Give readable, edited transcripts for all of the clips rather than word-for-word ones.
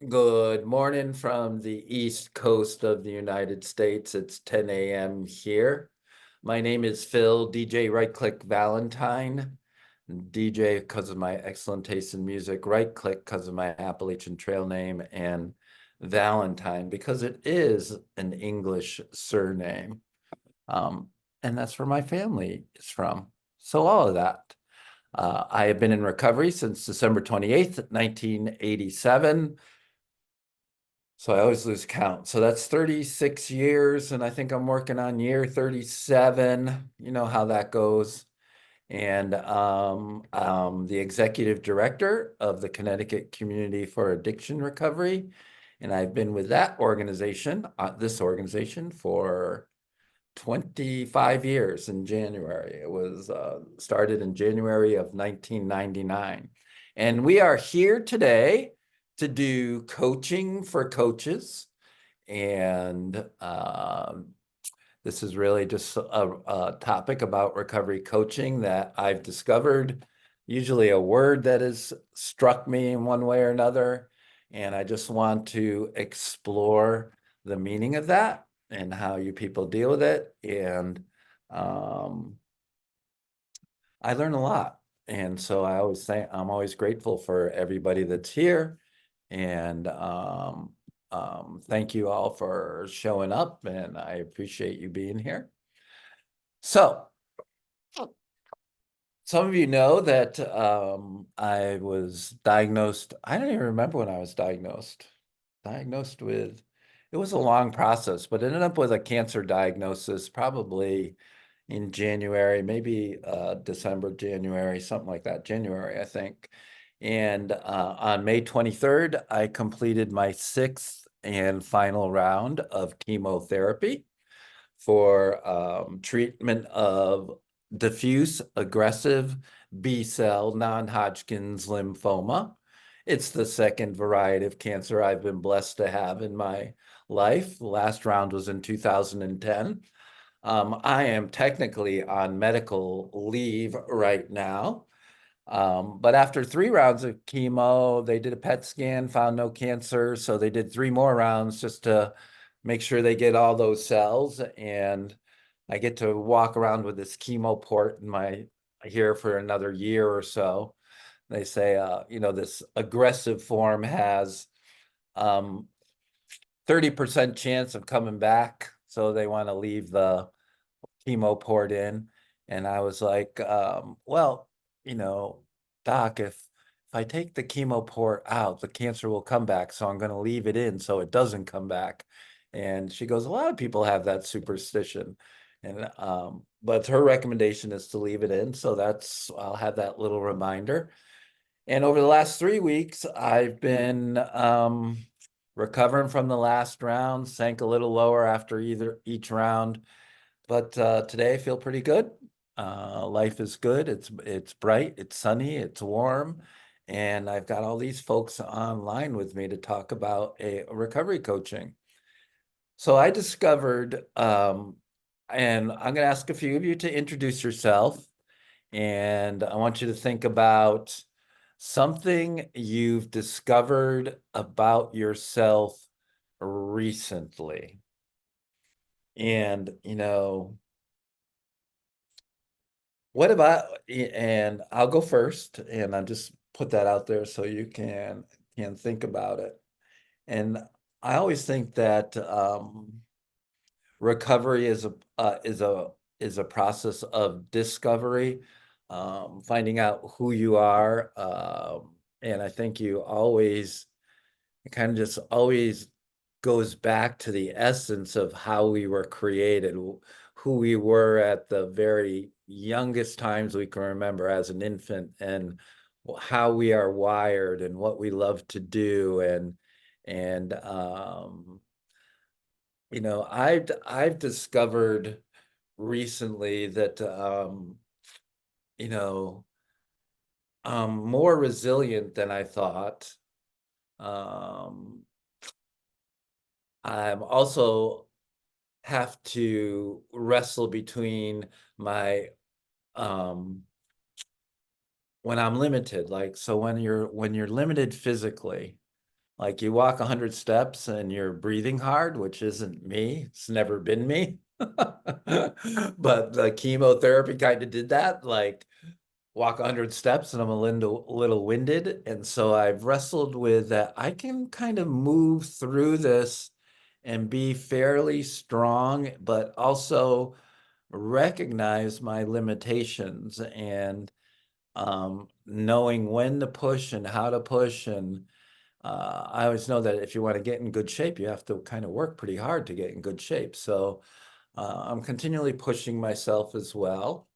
Good morning from the East Coast of the United States. It's 10 a.m. here. My name is Phil, DJ Right Click Valentine. DJ because of my excellent taste in music, Right Click because of my Appalachian Trail name, and Valentine because it is an English surname. Um, and that's where my family is from. So all of that. I have been in recovery since December 28th, 1987. So I always lose count. So that's 36 years, and I think I'm working on year 37. You know how that goes. And the executive director of the Connecticut Community for Addiction Recovery. And I've been with that organization, this organization, for 25 years in January. It was started in January of 1999. And we are here today to do coaching for coaches. And this is really just a topic about recovery coaching that I've discovered, usually a word that has struck me in one way or another. And I just want to explore the meaning of that and how you people deal with it. And um, I learn a lot. And so I always say I'm always grateful for everybody that's here. And thank you all for showing up, and I appreciate you being here. So, some of you know that I was diagnosed. I don't even remember when I was diagnosed. Diagnosed with, it was a long process, but it ended up with a cancer diagnosis probably in January, maybe December, January, something like that. January, I think. And on May 23rd, I completed my sixth and final round of chemotherapy for treatment of diffuse aggressive B-cell non-Hodgkin's lymphoma. It's the second variety of cancer I've been blessed to have in my life. The last round was in 2010. I am technically on medical leave right now. But after 3 rounds of chemo, they did a PET scan, found no cancer. So they did 3 more rounds just to make sure they get all those cells. And I get to walk around with this chemo port in my here for another year or so. They say, this aggressive form has 30% chance of coming back. So they want to leave the chemo poured in. And I was like, well, you know, doc, if I take the chemo port out, the cancer will come back. So I'm going to leave it in so it doesn't come back. And she goes, a lot of people have that superstition. And but her recommendation is to leave it in. So I'll have that little reminder. And over the last 3 weeks, I've been recovering from the last round, sank a little lower after each round. But today I feel pretty good. Life is good. It's bright, it's sunny, it's warm, and I've got all these folks online with me to talk about a recovery coaching. So I discovered, and I'm going to ask a few of you to introduce yourself, and I want you to think about something you've discovered about yourself recently. And, what about, and I'll go first, and I'll just put that out there so you can think about it. And I always think that recovery is a process of discovery, finding out who you are, and I think you always it kind of just always goes back to the essence of how we were created, who we were at the very youngest times we can remember as an infant, and how we are wired and what we love to do. And I've discovered recently that you know I'm more resilient than I thought. Um, I'm also have to wrestle between my um when I'm limited, like, so when you're limited physically, Like you walk 100 steps and you're breathing hard, which isn't me. It's never been me. But the chemotherapy kind of did that. Like walk 100 steps and I'm a little winded. And so I've wrestled with that. I can kind of move through this and be fairly strong, but also recognize my limitations and knowing when to push and how to push. And I always know that if you want to get in good shape, you have to kind of work pretty hard to get in good shape. So I'm continually pushing myself as well.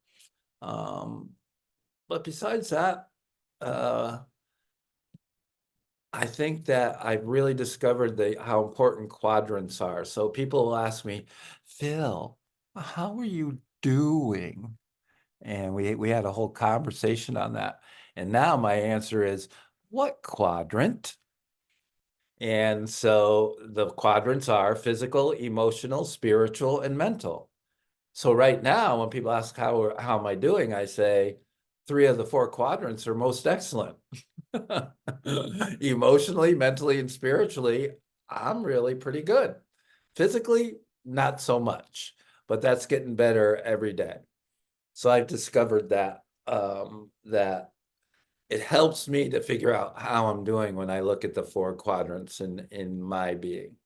Um, but besides that, uh, I think that I've really discovered how important quadrants are. So people will ask me, Phil, how are you doing? And we had a whole conversation on that. And now my answer is, what quadrant? And so the quadrants are physical, emotional, spiritual, and mental. So right now, when people ask how am I doing, I say 3 of the 4 quadrants are most excellent. Emotionally, mentally, and spiritually, I'm really pretty good. Physically, not so much, but that's getting better every day. So I've discovered that it helps me to figure out how I'm doing when I look at the 4 quadrants in my being.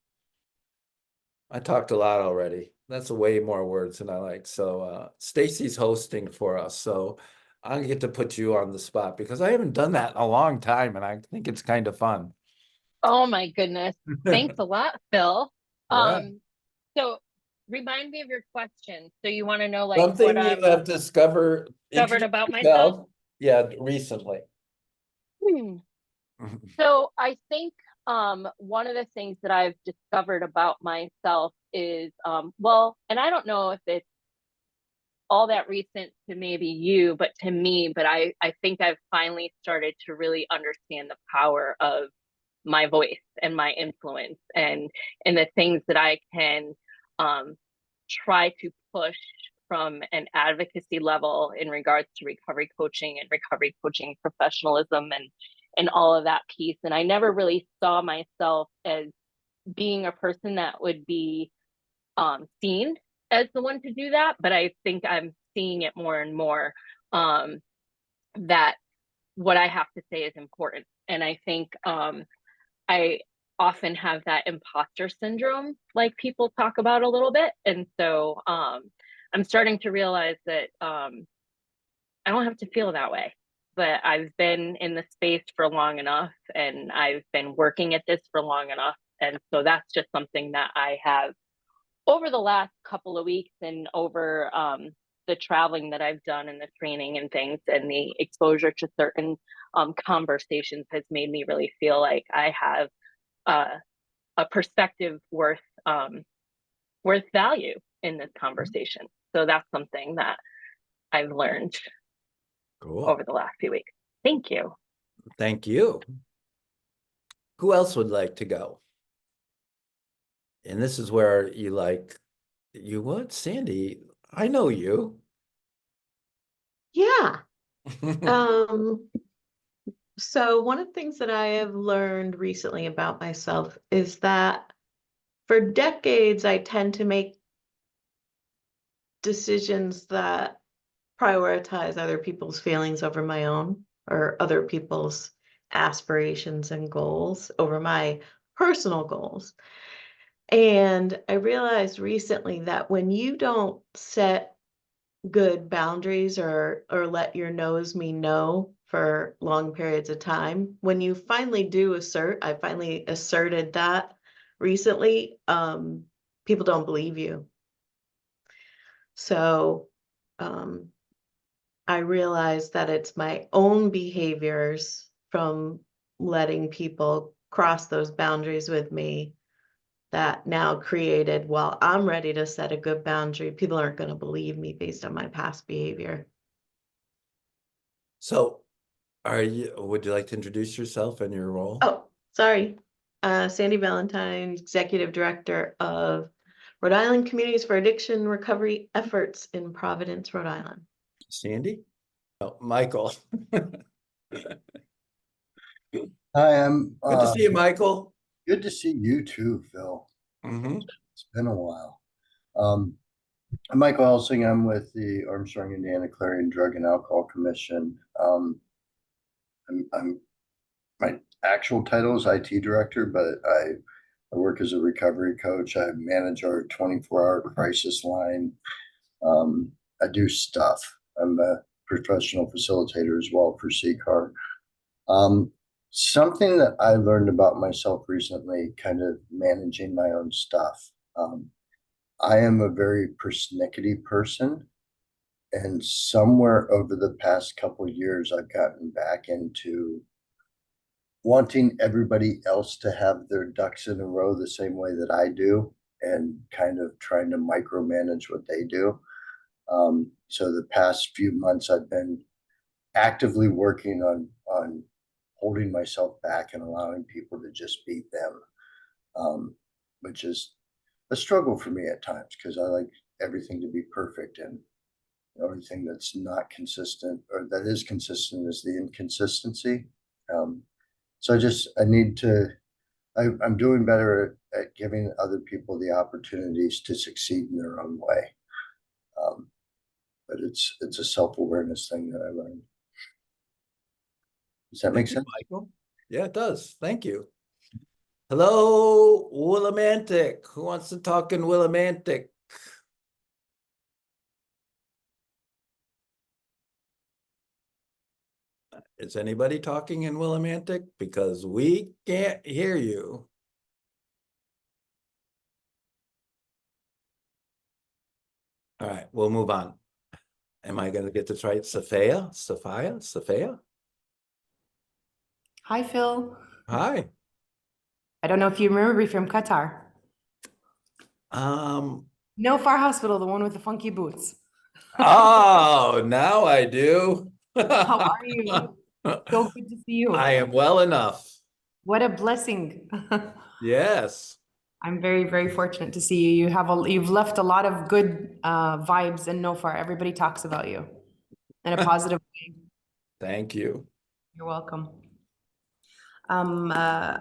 I talked a lot already. That's way more words than I like. So Stacy's hosting for us. So I get to put you on the spot because I haven't done that in a long time and I think it's kind of fun. Oh my goodness. Thanks a lot, Phil. Yeah. So remind me of your question. So you want to know like what Something you I'm have discovered, discovered introduce about myself? yourself. Yeah, recently. Hmm. So I think one of the things that I've discovered about myself is well, and I don't know if it's all that recent to maybe you, but to me, but I think I've finally started to really understand the power of my voice and my influence and the things that I can um, try to push from an advocacy level in regards to recovery coaching and recovery coaching professionalism and all of that piece. And I never really saw myself as being a person that would be seen as the one to do that, but I think I'm seeing it more and more um, that what I have to say is important. And I think I often have that imposter syndrome, like people talk about a little bit. And so I'm starting to realize that I don't have to feel that way. But I've been in the space for long enough and I've been working at this for long enough. And so that's just something that I have over the last couple of weeks and over the traveling that I've done and the training and things and the exposure to certain conversations has made me really feel like I have uh, a perspective worth value in this conversation. So that's something that I've learned over Cool. the last few weeks. Thank you. Thank you. Who else would like to go? And this is where you what? Sandy, I know you. Yeah. Um, so one of the things that I have learned recently about myself is that for decades I tend to make decisions that prioritize other people's feelings over my own or other people's aspirations and goals over my personal goals. And I realized recently that when you don't set good boundaries or let your nose mean no for long periods of time, when you finally do assert, I finally asserted that recently, people don't believe you. So um I realized that it's my own behaviors from letting people cross those boundaries with me that now created, well, I'm ready to set a good boundary. People aren't going to believe me based on my past behavior. So would you like to introduce yourself and your role? Oh, sorry. Sandy Valentine, Executive Director of Rhode Island Communities for Addiction Recovery Efforts in Providence, Rhode Island. Sandy? Oh, Michael. Hi, I'm Good to see you, Michael. good to see you too, Phil. Hmm. It's been a while. Um, I'm Michael Elsing. I'm with the Armstrong, Indiana Clarion Drug and Alcohol Commission. I'm my actual title is IT director, but I work as a recovery coach. I manage our 24-hour crisis line. I do stuff. I'm a professional facilitator as well for CCAR. Um, Something that I learned about myself recently, kind of managing my own stuff. I am a very persnickety person, and somewhere over the past couple of years, I've gotten back into wanting everybody else to have their ducks in a row the same way that I do, and kind of trying to micromanage what they do. So the past few months, I've been actively working on holding myself back and allowing people to just be them, which is a struggle for me at times because I like everything to be perfect, and the only thing that's not consistent or that is consistent is the inconsistency. Um, so I need to. I'm doing better at giving other people the opportunities to succeed in their own way. Um, but it's a self-awareness thing that I learned. Does that make Thank you, sense? Michael. Yeah, it does. Thank you. Hello, Willimantic. Who wants to talk in Willimantic? Is anybody talking in Willimantic? Because we can't hear you. All right, we'll move on. Am I going to get this right? Sophia? Hi, Phil. Hi. I don't know if you remember me from Qatar. Um, No Far Hospital, the one with the funky boots. oh, now I do. How are you? So good to see you. I am well enough. What a blessing. Yes. I'm very, very fortunate to see you. You've left a lot of good vibes in Nofar. Everybody talks about you in a positive way. Thank you. You're welcome. Um, uh,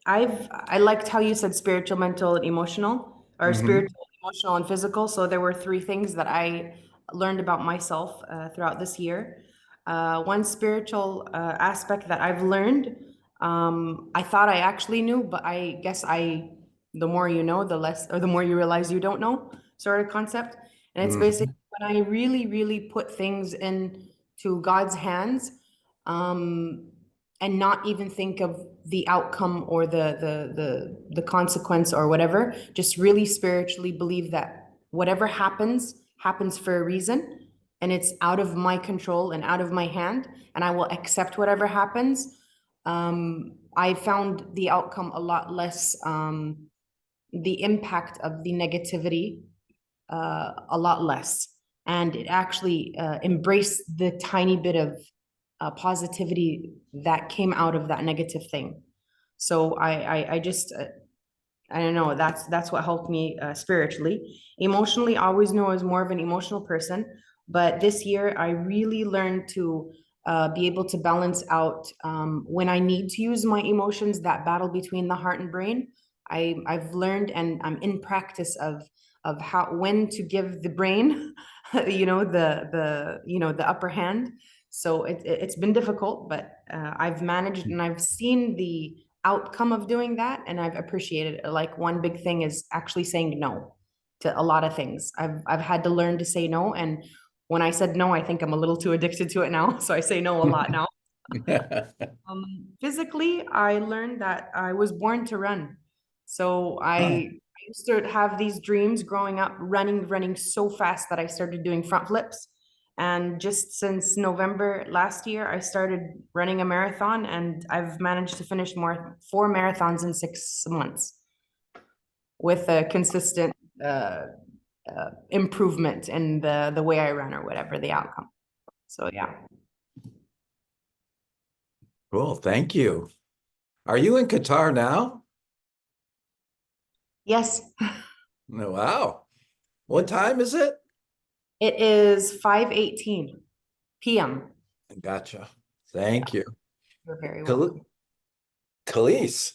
I liked how you said spiritual, mental, and emotional, or Mhm. spiritual, emotional, and physical. So there were three things that I learned about myself throughout this year. One spiritual aspect that I've learned, I thought I actually knew, but I guess the more you know, the less, or the more you realize you don't know, sort of concept. And it's Mhm. basically when I really, really put things into God's hands. And not even think of the outcome or the consequence or whatever, just really spiritually believe that whatever happens for a reason, and it's out of my control and out of my hand, and I will accept whatever happens. I found the outcome a lot less, the impact of the negativity a lot less, and it actually embraced the tiny bit of positivity that came out of that negative thing. So I just I don't know. That's what helped me spiritually. Emotionally, I always knew I was more of an emotional person, but this year I really learned to be able to balance out when I need to use my emotions. That battle between the heart and brain, I've learned, and I'm in practice of how when to give the brain, the upper hand. So it's been difficult, but I've managed, and I've seen the outcome of doing that, and I've appreciated it. Like one big thing is actually saying no to a lot of things. I've had to learn to say no, and when I said no, I think I'm a little too addicted to it now, so I say no a lot now. Physically, I learned that I was born to run. So I used to have these dreams growing up, running so fast that I started doing front flips. And just since November last year, I started running a marathon, and I've managed to finish 4 marathons in 6 months with a consistent improvement in the way I run or whatever the outcome. So yeah. Cool. Thank you. Are you in Qatar now? Yes, Oh, wow. What time is it? it is 5:18 p.m. Gotcha. Thank you. You're very Kal- welcome. Khalees.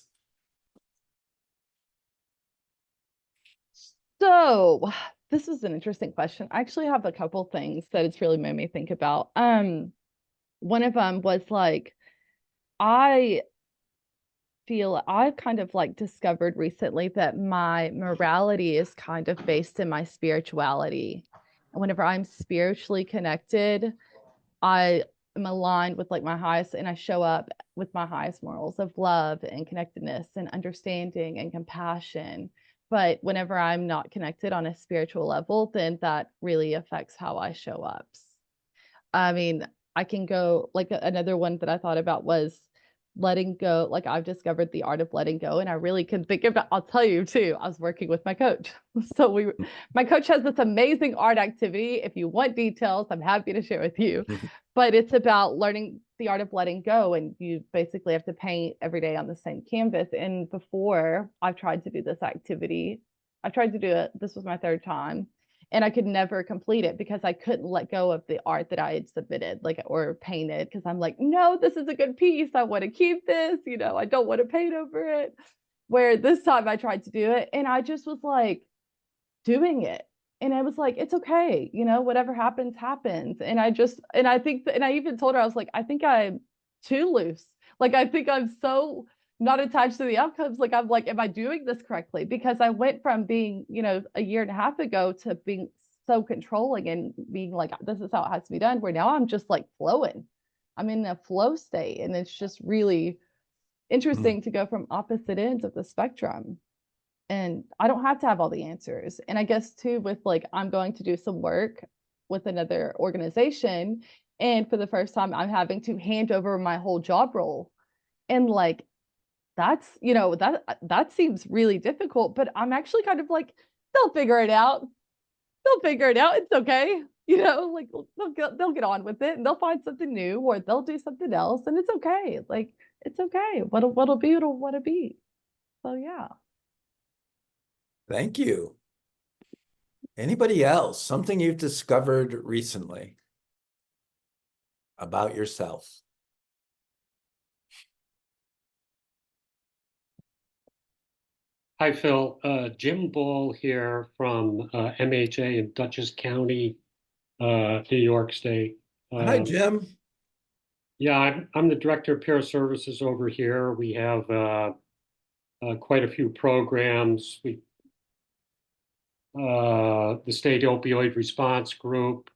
So this is an interesting question. I actually have a couple things that it's really made me think about. One of them was like, I feel I've kind of like discovered recently that my morality is kind of based in my spirituality. And whenever I'm spiritually connected, I am aligned with like my highest, and I show up with my highest morals of love and connectedness and understanding and compassion. But whenever I'm not connected on a spiritual level, then that really affects how I show up. I mean, I can go like another one that I thought about was letting go. Like I've discovered the art of letting go, and I really can think about, I'll tell you too, I was working with my coach. So my coach has this amazing art activity. If you want details, I'm happy to share with you. But it's about learning the art of letting go. And you basically have to paint every day on the same canvas. And before I've tried to do this activity, I tried to do it. This was my third time. And I could never complete it because I couldn't let go of the art that I had submitted, like, or painted, because I'm like, no, this is a good piece. I want to keep this, I don't want to paint over it. Where this time I tried to do it and I just was like doing it. And I was like, it's okay, whatever happens, happens. And I think, and I even told her, I was like, I think I'm too loose. Like, I think I'm so not attached to the outcomes. Like, I'm like, am I doing this correctly? Because I went from being, a year and a half ago to being so controlling and being like, this is how it has to be done, where now I'm just like flowing. I'm in a flow state. And it's just really interesting to go from opposite ends of the spectrum. And I don't have to have all the answers. And I guess too, with like, I'm going to do some work with another organization. And for the first time, I'm having to hand over my whole job role. And like, that's, that seems really difficult, but I'm actually kind of like, they'll figure it out. They'll figure it out. It's okay. Like they'll get on with it and they'll find something new or they'll do something else. And it's okay. Like, it's okay. What'll be, what'll be. So yeah. Thank you. Anybody else? Something you've discovered recently about yourself? Hi, Phil. Jim Ball here from MHA in Dutchess County, New York State. Hi, Jim. Yeah, I'm the Director of Peer Services over here. We have quite a few programs. The State Opioid Response Group.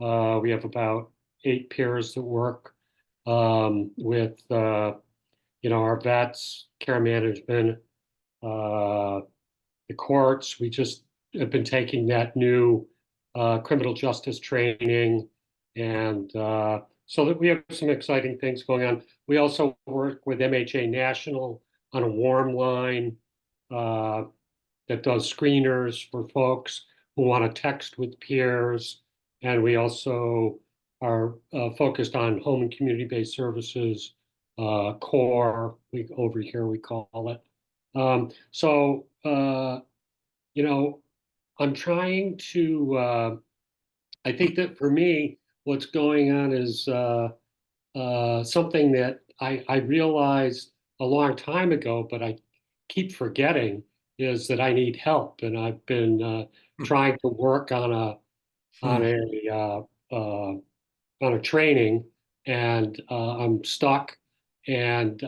We have about 8 peers that work with our vets, care management, the courts. We just have been taking that new criminal justice training, and so that we have some exciting things going on. We also work with MHA National on a warm line that does screeners for folks who want to text with peers. And we also are focused on home and community-based services, CORE, over here we call it. I'm trying to, I think that for me, what's going on is something that I realized a long time ago, but I keep forgetting, is that I need help. And I've been trying to work on a training, and I'm stuck. And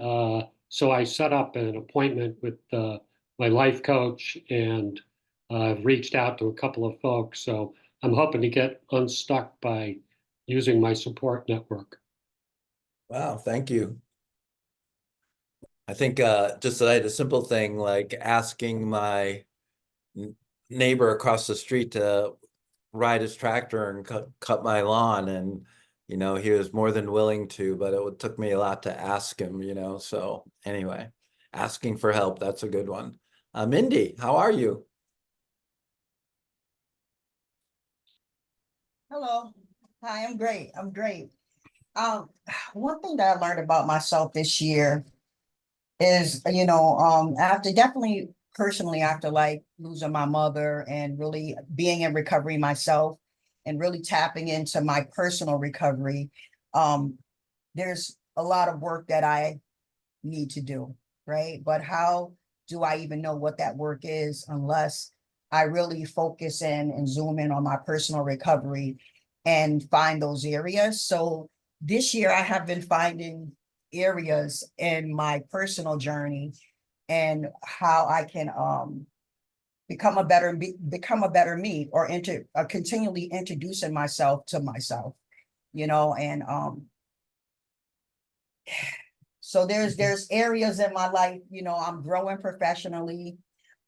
so I set up an appointment with my life coach, and I've reached out to a couple of folks. So I'm hoping to get unstuck by using my support network. Wow, thank you. I think just that I had a simple thing like asking my neighbor across the street to ride his tractor and cut my lawn, and he was more than willing to, but it took me a lot to ask him, so anyway, asking for help, that's a good one. Mindy, how are you? Hello. Hi, I'm great. I'm great. One thing that I learned about myself this year is, after definitely personally after like losing my mother and really being in recovery myself and really tapping into my personal recovery, there's a lot of work that I need to do. right? But how do I even know what that work is unless I really focus in and zoom in on my personal recovery and find those areas? So this year I have been finding areas in my personal journey and how I can become a better me, or continually introducing myself to myself, and so there's areas in my life, I'm growing professionally,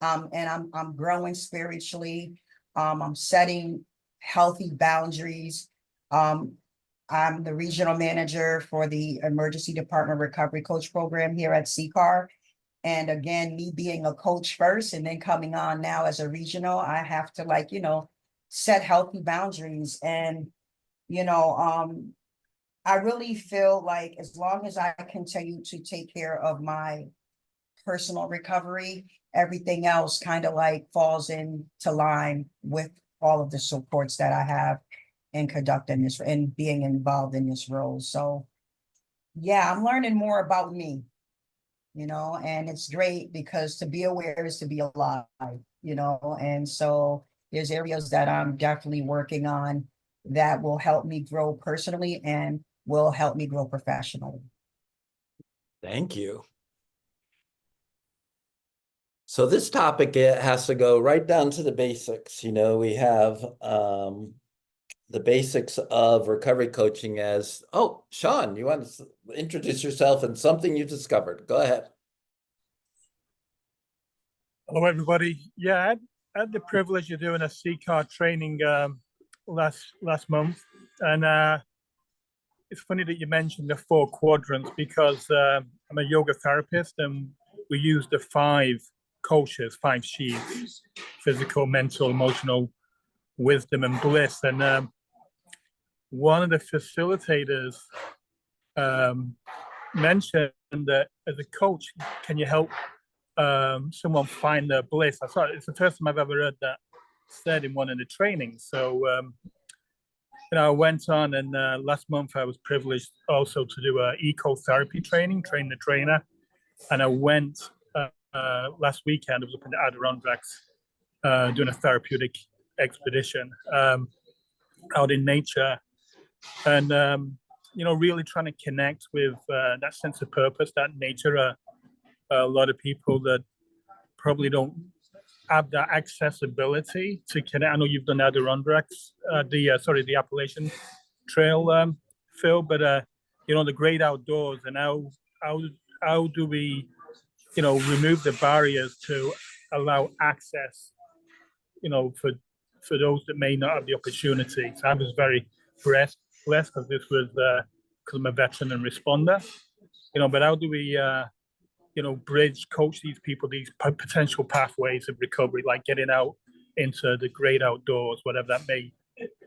and I'm growing spiritually. I'm setting healthy boundaries. I'm the regional manager for the Emergency Department Recovery Coach Program here at CCAR. And again, me being a coach first and then coming on now as a regional, I have to set healthy boundaries. And, I really feel like as long as I continue to take care of my personal recovery, everything else kind of like falls into line with all of the supports that I have in conducting this and being involved in this role. So yeah, I'm learning more about me, and it's great because to be aware is to be alive, and so there's areas that I'm definitely working on that will help me grow personally and will help me grow professionally. Thank you. So this topic, it has to go right down to the basics. We have the basics of recovery coaching as, oh, Sean, you want to introduce yourself and something you discovered. Go ahead. Hello, everybody. Yeah, I had the privilege of doing a CCAR training last month, and it's funny that you mentioned the 4 quadrants because I'm a yoga therapist, and we use the 5 koshas, 5 sheaths: physical, mental, emotional, wisdom, and bliss. And one of the facilitators mentioned that as a coach, can you help someone find their bliss? I thought it's the first time I've ever heard that said in one of the trainings. So I went on, and last month I was privileged also to do a ecotherapy training, train the trainer, and I went last weekend. I was up in the Adirondacks doing a therapeutic expedition out in nature, and really trying to connect with that sense of purpose, that nature. A lot of people that probably don't have that accessibility to connect. I know you've done Adirondacks, the Appalachian Trail, Phil, but the great outdoors, and how do we, remove the barriers to allow access, for those that may not have the opportunity. So I was very blessed because this was because I'm a veteran and responder, but how do we coach these people, these potential pathways of recovery, like getting out into the great outdoors, whatever that may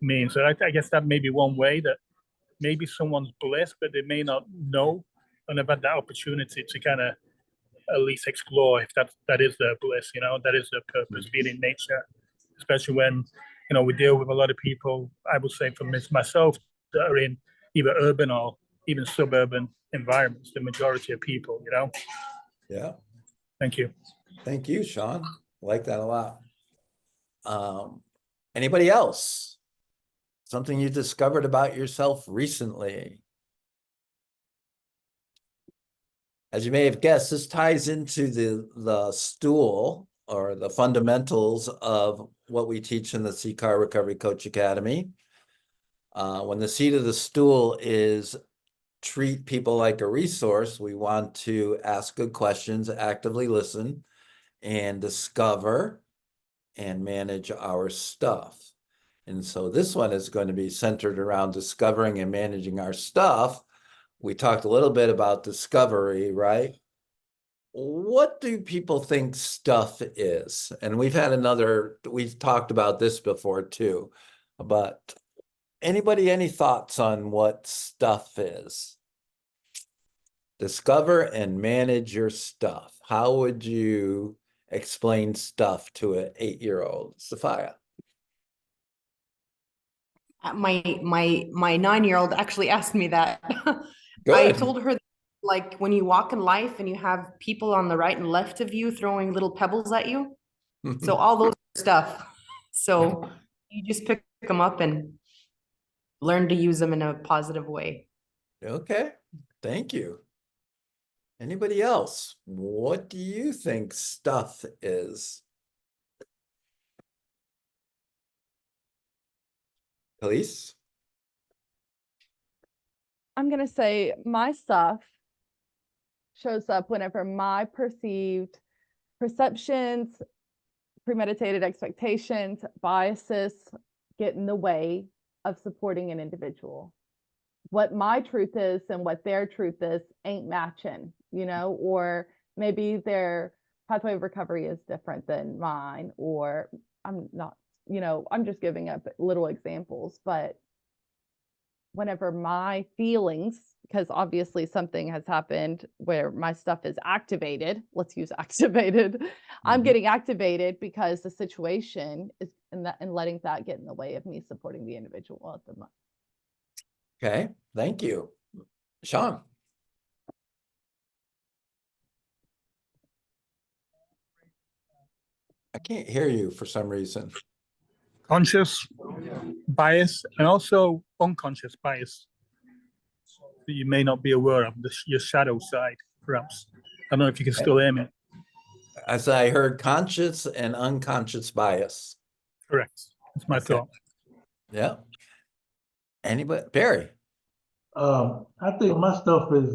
mean. So I guess that may be one way that maybe someone's blessed, but they may not know and have had that opportunity to kind of at least explore if that is their bliss, that is their purpose, being in nature, especially when, we deal with a lot of people, I would say for myself, that are in either urban or even suburban environments, the majority of people, Yeah. Thank you. Thank you, Sean. I like that a lot. Anybody else? Something you discovered about yourself recently? As you may have guessed, this ties into the stool or the fundamentals of what we teach in the CCAR Recovery Coach Academy. When the seat of the stool is treat people like a resource, we want to ask good questions, actively listen, and discover and manage our stuff. And so this one is going to be centered around discovering and managing our stuff. We talked a little bit about discovery, right? What do people think stuff is? And we've talked about this before too, but any thoughts on what stuff is? Discover and manage your stuff. How would you explain stuff to an 8-year-old? Sophia? My 9-year-old actually asked me that. I Good. told her like when you walk in life and you have people on the right and left of you throwing little pebbles at you. So all those stuff. So you just pick them up and learn to use them in a positive way. Okay, thank you. Anybody else? What do you think stuff is? Police? I'm gonna say my stuff shows up whenever my perceived perceptions, premeditated expectations, biases get in the way of supporting an individual. What my truth is and what their truth is ain't matching, you know, or maybe their pathway of recovery is different than mine, or I'm not, you know, I'm just giving up little examples, but whenever my feelings, because obviously something has happened where my stuff is activated, let's use activated. I'm getting activated because the situation is and letting that get in the way of me supporting the individual at the moment. Okay, thank you. Sean? I can't hear you for some reason. Conscious bias and also unconscious bias that you may not be aware of, your shadow side, perhaps. I don't know if you can still hear me. As I heard, conscious and unconscious bias. Correct. That's my thought. Yeah. Anybody? Barry? I think my stuff is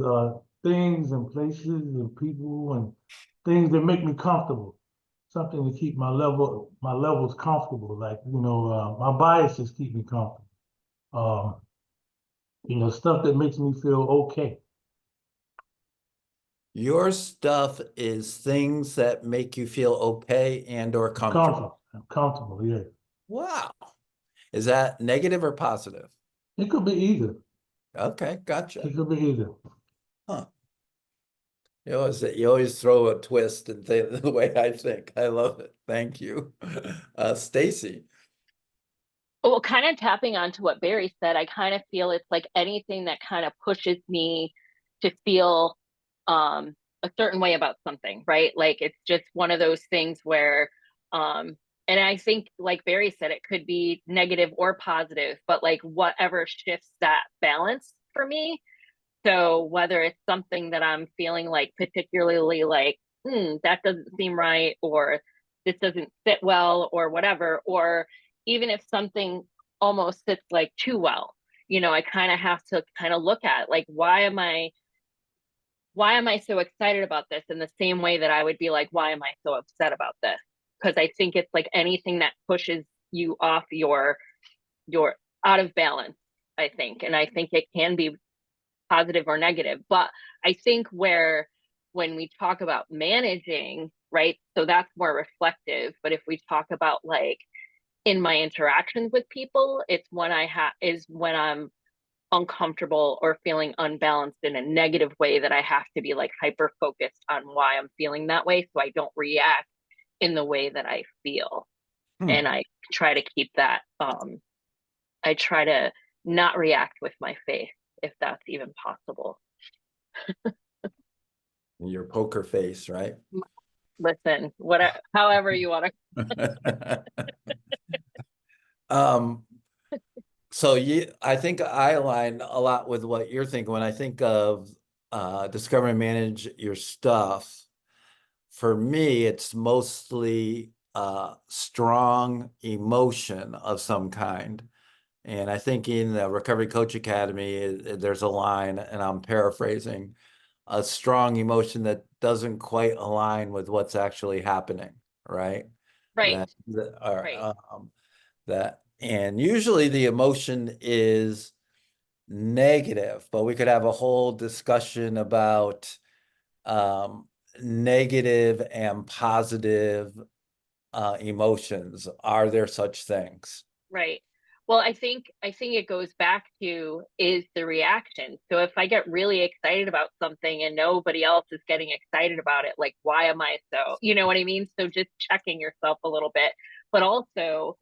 things and places and people and things that make me comfortable. Something to keep my levels comfortable. Like, you know, my biases keep me comfortable. You know, stuff that makes me feel okay. Your stuff is things that make you feel okay and or comfortable. Comfortable, yeah. Wow. Is that negative or positive? It could be either. Okay, gotcha. It could be either. Huh. You always throw a twist and think the way I think. I love it. Thank you. Stacy. Well, kind of tapping onto what Barry said, I kind of feel it's like anything that kind of pushes me to feel a certain way about something, right? Like it's just one of those things where and I think like Barry said, it could be negative or positive, but like whatever shifts that balance for me. So whether it's something that I'm feeling like particularly like, that doesn't seem right, or this doesn't fit well, or whatever, or even if something almost sits like too well, you know, I kind of have to kind of look at like, why am I so excited about this, in the same way that I would be like, why am I so upset about this? Because I think it's like anything that pushes you off your out of balance, I think. And I think it can be positive or negative. But I think when we talk about managing, right? So that's more reflective. But if we talk about like in my interactions with people, it's when when I'm uncomfortable or feeling unbalanced in a negative way, that I have to be like hyper focused on why I'm feeling that way, so I don't react in the way that I feel. And I try to keep that I try to not react with my face, if that's even possible. Your poker face, right? Listen, however you want to. So I think I align a lot with what you're thinking when I think of discover and manage your stuff. For me, it's mostly strong emotion of some kind. And I think in the Recovery Coach Academy, there's a line, and I'm paraphrasing, a strong emotion that doesn't quite align with what's actually happening, right? Right. And usually the emotion is negative, but we could have a whole discussion about negative and positive emotions. Are there such things? Right. Well, I think it goes back to, is the reaction. So if I get really excited about something and nobody else is getting excited about it, like, why am I so, you know what I mean? So just checking yourself a little bit. But also,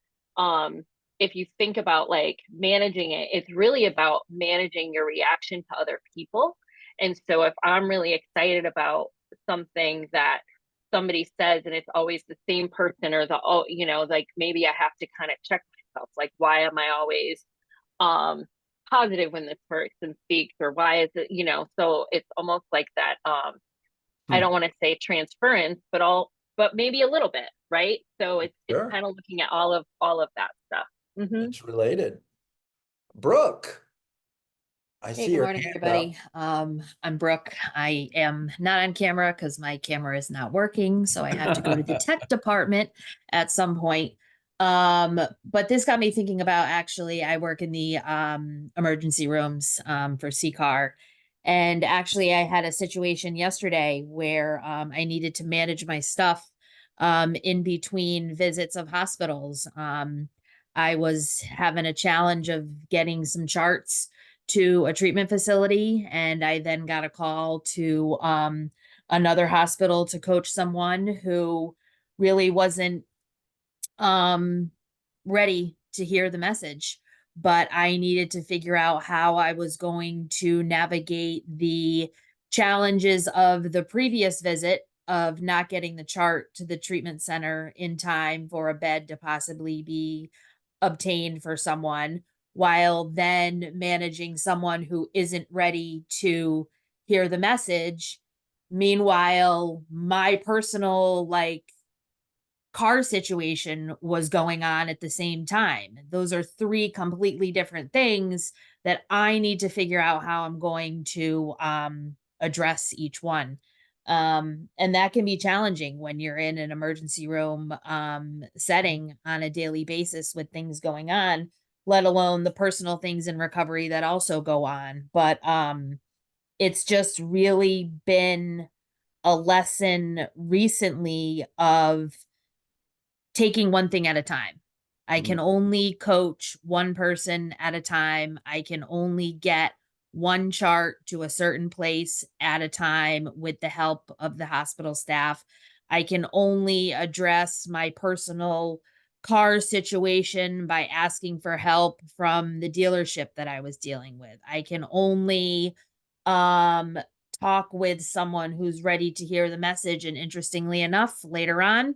if you think about like managing it, it's really about managing your reaction to other people. And so if I'm really excited about something that somebody says and it's always the same person or like maybe I have to kind of check myself, like, why am I always positive when this person speaks, or why is it, so it's almost like that. I don't want to say transference, but maybe a little bit, right? So it's Sure. kind of looking at all of that stuff. Mhm. It's related. Brooke, I Hey, see good your morning, hand up. everybody. I'm Brooke. I am not on camera because my camera is not working, so I have to go to the tech department at some point. But this got me thinking about, actually, I work in the emergency rooms for CCAR. And actually, I had a situation yesterday where I needed to manage my stuff in between visits of hospitals. I was having a challenge of getting some charts to a treatment facility, and I then got a call to another hospital to coach someone who really wasn't ready to hear the message. But I needed to figure out how I was going to navigate the challenges of the previous visit of not getting the chart to the treatment center in time for a bed to possibly be obtained for someone, while then managing someone who isn't ready to hear the message. Meanwhile, my personal car situation was going on at the same time. Those are three completely different things that I need to figure out how I'm going to address each one. And that can be challenging when you're in an emergency room setting on a daily basis with things going on, let alone the personal things in recovery that also go on. But it's just really been a lesson recently of taking one thing at a time. I can only coach one person at a time. I can only get one chart to a certain place at a time with the help of the hospital staff. I can only address my personal car situation by asking for help from the dealership that I was dealing with. I can only um talk with someone who's ready to hear the message, and interestingly enough, later on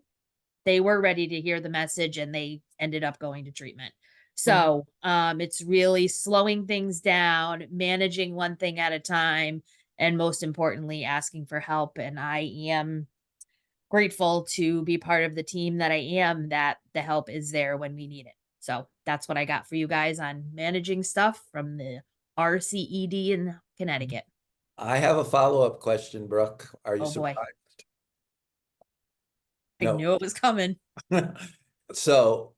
they were ready to hear the message and they ended up going to treatment. So it's really slowing things down, managing one thing at a time, and most importantly, asking for help. And I am grateful to be part of the team that I am, that the help is there when we need it. So that's what I got for you guys on managing stuff from the RCED in Connecticut. I have a follow-up question, Brooke. Are you Oh boy, surprised? I No. knew it was coming. So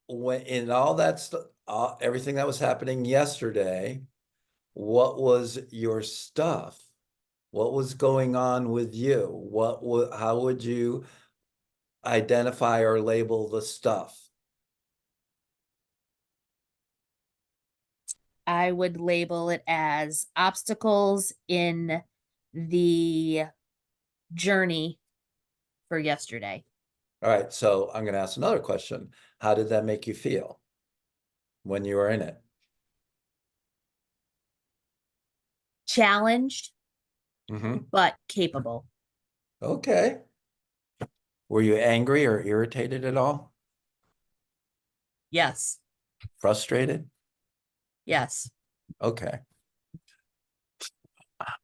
when in all that stuff, everything that was happening yesterday, what was your stuff? What was going on with you? How would you identify or label the stuff? I would label it as obstacles in the journey for yesterday. All right, so I'm going to ask another question. How did that make you feel when you were in it? Challenged, but capable. Okay. Were you angry or irritated at all? Yes. Frustrated? Yes. Okay.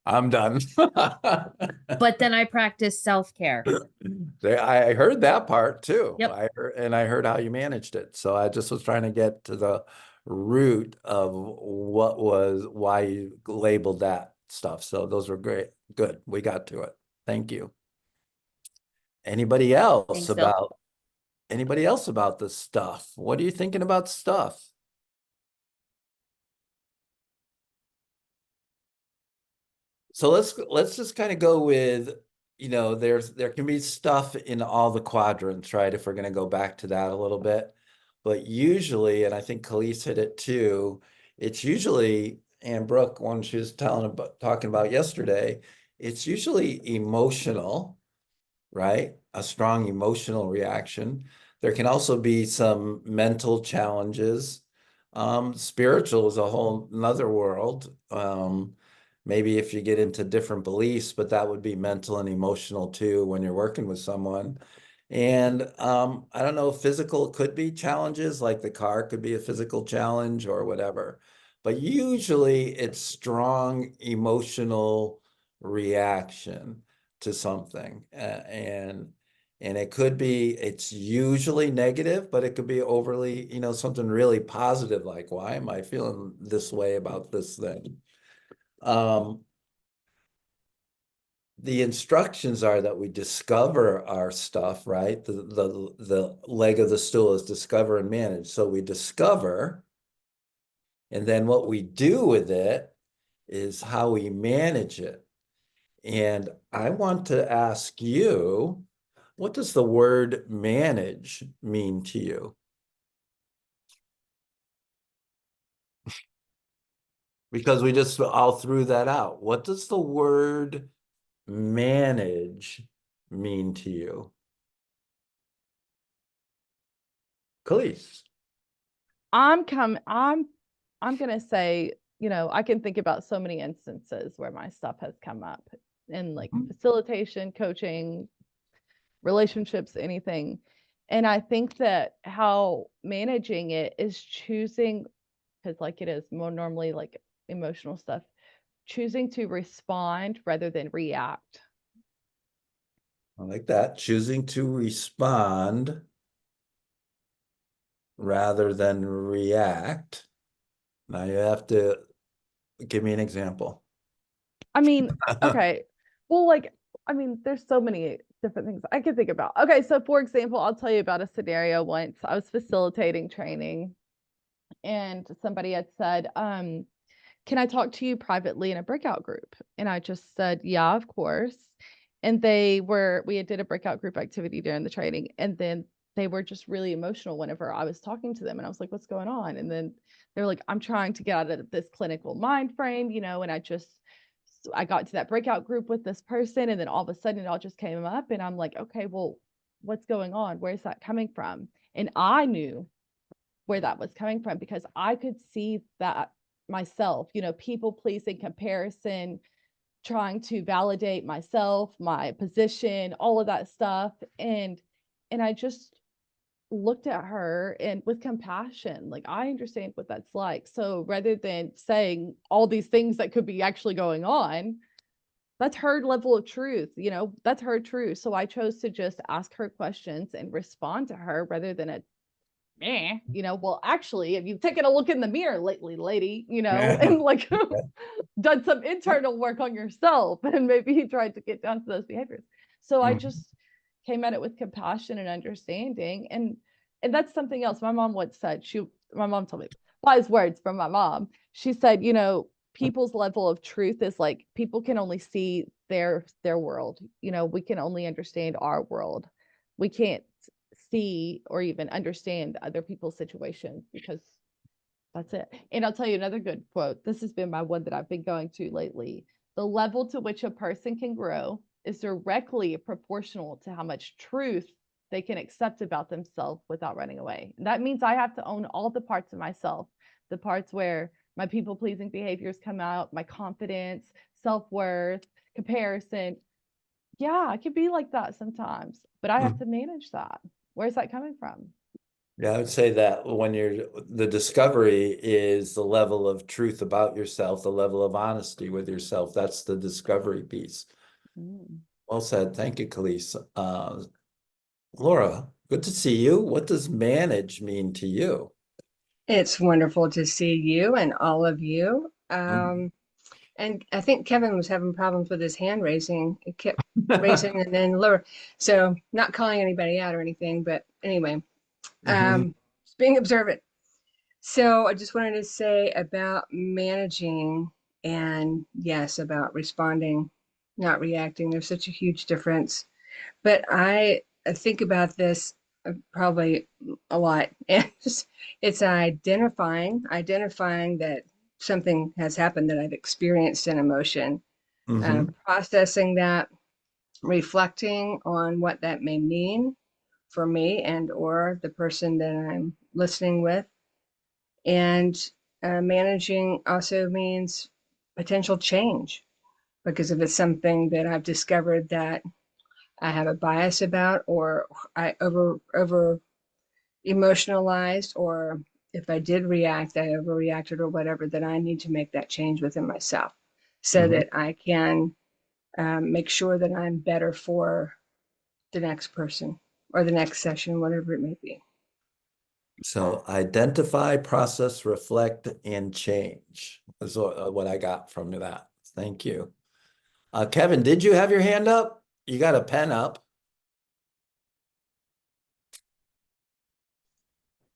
I'm done. But then I practice self-care. I heard that part too. Yep. I heard how you managed it. So I just was trying to get to the root of why you labeled that stuff. So those were great. Good. We got to it. Thank you. Anybody else Thanks, Phil. about this stuff? What are you thinking about stuff? So let's just kind of go with, there can be stuff in all the quadrants, right? If we're going to go back to that a little bit. But usually, and I think Khalees hit it too, it's usually, and Brooke, when she was talking about yesterday, it's usually emotional, right? A strong emotional reaction. There can also be some mental challenges. Spiritual is a whole another world. Maybe if you get into different beliefs, but that would be mental and emotional too when you're working with someone. And I don't know, physical could be challenges, like the car could be a physical challenge or whatever. But usually it's strong emotional reaction to something. And it could be, it's usually negative, but it could be overly, something really positive, like, why am I feeling this way about this thing? The instructions are that we discover our stuff, right? The leg of the stool is discover and manage. So we discover, and then what we do with it is how we manage it. And I want to ask you, what does the word manage mean to you? Because we just all threw that out. What does the word manage mean to you? Khalees. I'm gonna say, I can think about so many instances where my stuff has come up in like facilitation, coaching, relationships, anything. And I think that how managing it is choosing, because like it is more normally like emotional stuff, choosing to respond rather than react. I like that. Choosing to respond rather than react. Now you have to give me an example. I mean, okay. Well, there's so many different things I can think about. Okay, so for example, I'll tell you about a scenario once. I was facilitating training and somebody had said, can I talk to you privately in a breakout group? And I just said, yeah, of course. And we did a breakout group activity during the training. And then they were just really emotional whenever I was talking to them. And I was like, what's going on? And then they're like, I'm trying to get out of this clinical mind frame, and I got to that breakout group with this person. And then all of a sudden it all just came up. And I'm like, okay, well, what's going on? Where's that coming from? And I knew where that was coming from because I could see that myself, people pleasing, comparison, trying to validate myself, my position, all of that stuff. And I just looked at her and with compassion, like, I understand what that's like. So rather than saying all these things that could be actually going on, that's her level of truth, that's her truth. So I chose to just ask her questions and respond to her rather than well, actually, have you taken a look in the mirror lately, lady, and like done some internal work on yourself and maybe tried to get down to those behaviors. So I just came at it with compassion and understanding. And that's something else my mom once said. My mom told me wise words from my mom. She said, people's level of truth is like people can only see their world. We can only understand our world. We can't see or even understand other people's situations because that's it. And I'll tell you another good quote. This has been my one that I've been going to lately. The level to which a person can grow is directly proportional to how much truth they can accept about themselves without running away. And that means I have to own all the parts of myself, the parts where my people-pleasing behaviors come out, my confidence, self-worth, comparison. Yeah, I can be like that sometimes, but I have to manage that. Where's that coming from? Yeah, I would say that when the discovery is the level of truth about yourself, the level of honesty with yourself. That's the discovery piece. Well said. Thank you, Khalees. Laura, good to see you. What does manage mean to you? It's wonderful to see you and all of you. And I think Kevin was having problems with his hand raising. It kept raising and then lower. So not calling anybody out or anything, but anyway, just being observant. So I just wanted to say about managing and yes, about responding, not reacting. There's such a huge difference. But I think about this probably a lot. And it's identifying that something has happened that I've experienced an emotion, processing that, reflecting on what that may mean for me and or the person that I'm listening with, And managing also means potential change, because if it's something that I've discovered that I have a bias about, or I over emotionalized, or if I did react, I overreacted or whatever, then I need to make that change within myself so that I can make sure that I'm better for the next person or the next session, whatever it may be. So identify, process, reflect, and change is what I got from that. Thank you. Kevin, did you have your hand up? You got a pen up.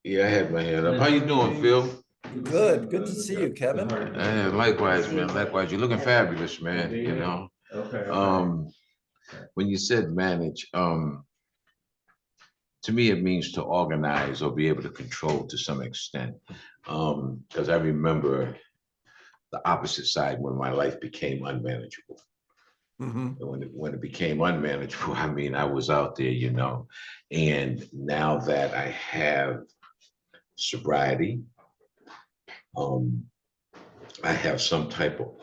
Yeah, I had my hand up. How you doing, Phil? Good. Good to see you, Kevin. Likewise, man. Likewise. You're looking fabulous, man. You know. When you said manage, to me it means to organize or be able to control to some extent. Because I remember the opposite side when my life became unmanageable. And when it became unmanageable, I mean, I was out there, you know. And now that I have sobriety, I have some type of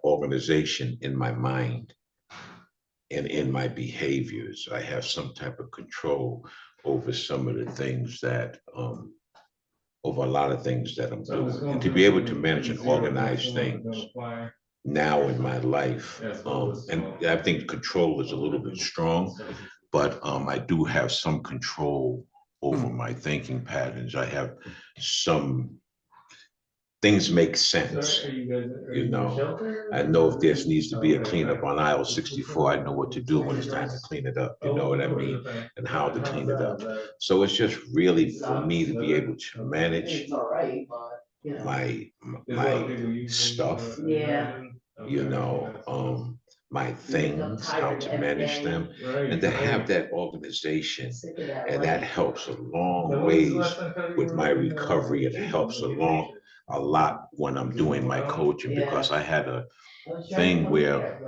organization in my mind and in my behaviors. I have some type of control over some of the things that, over a lot of things that I'm doing. And to be able to manage and organize things now in my life, and I think control is a little bit strong, but I do have some control over my thinking patterns. I have some things make sense, you know. I know if there needs to be a cleanup on aisle 64, I know what to do when it's time to clean it up, you know what I mean? And how to clean it up. So it's just really for me to be able to manage my stuff, you know, my things, how to manage them, and to have that organization. And that helps a long ways with my recovery. It helps a lot when I'm doing my coaching, because I had a thing where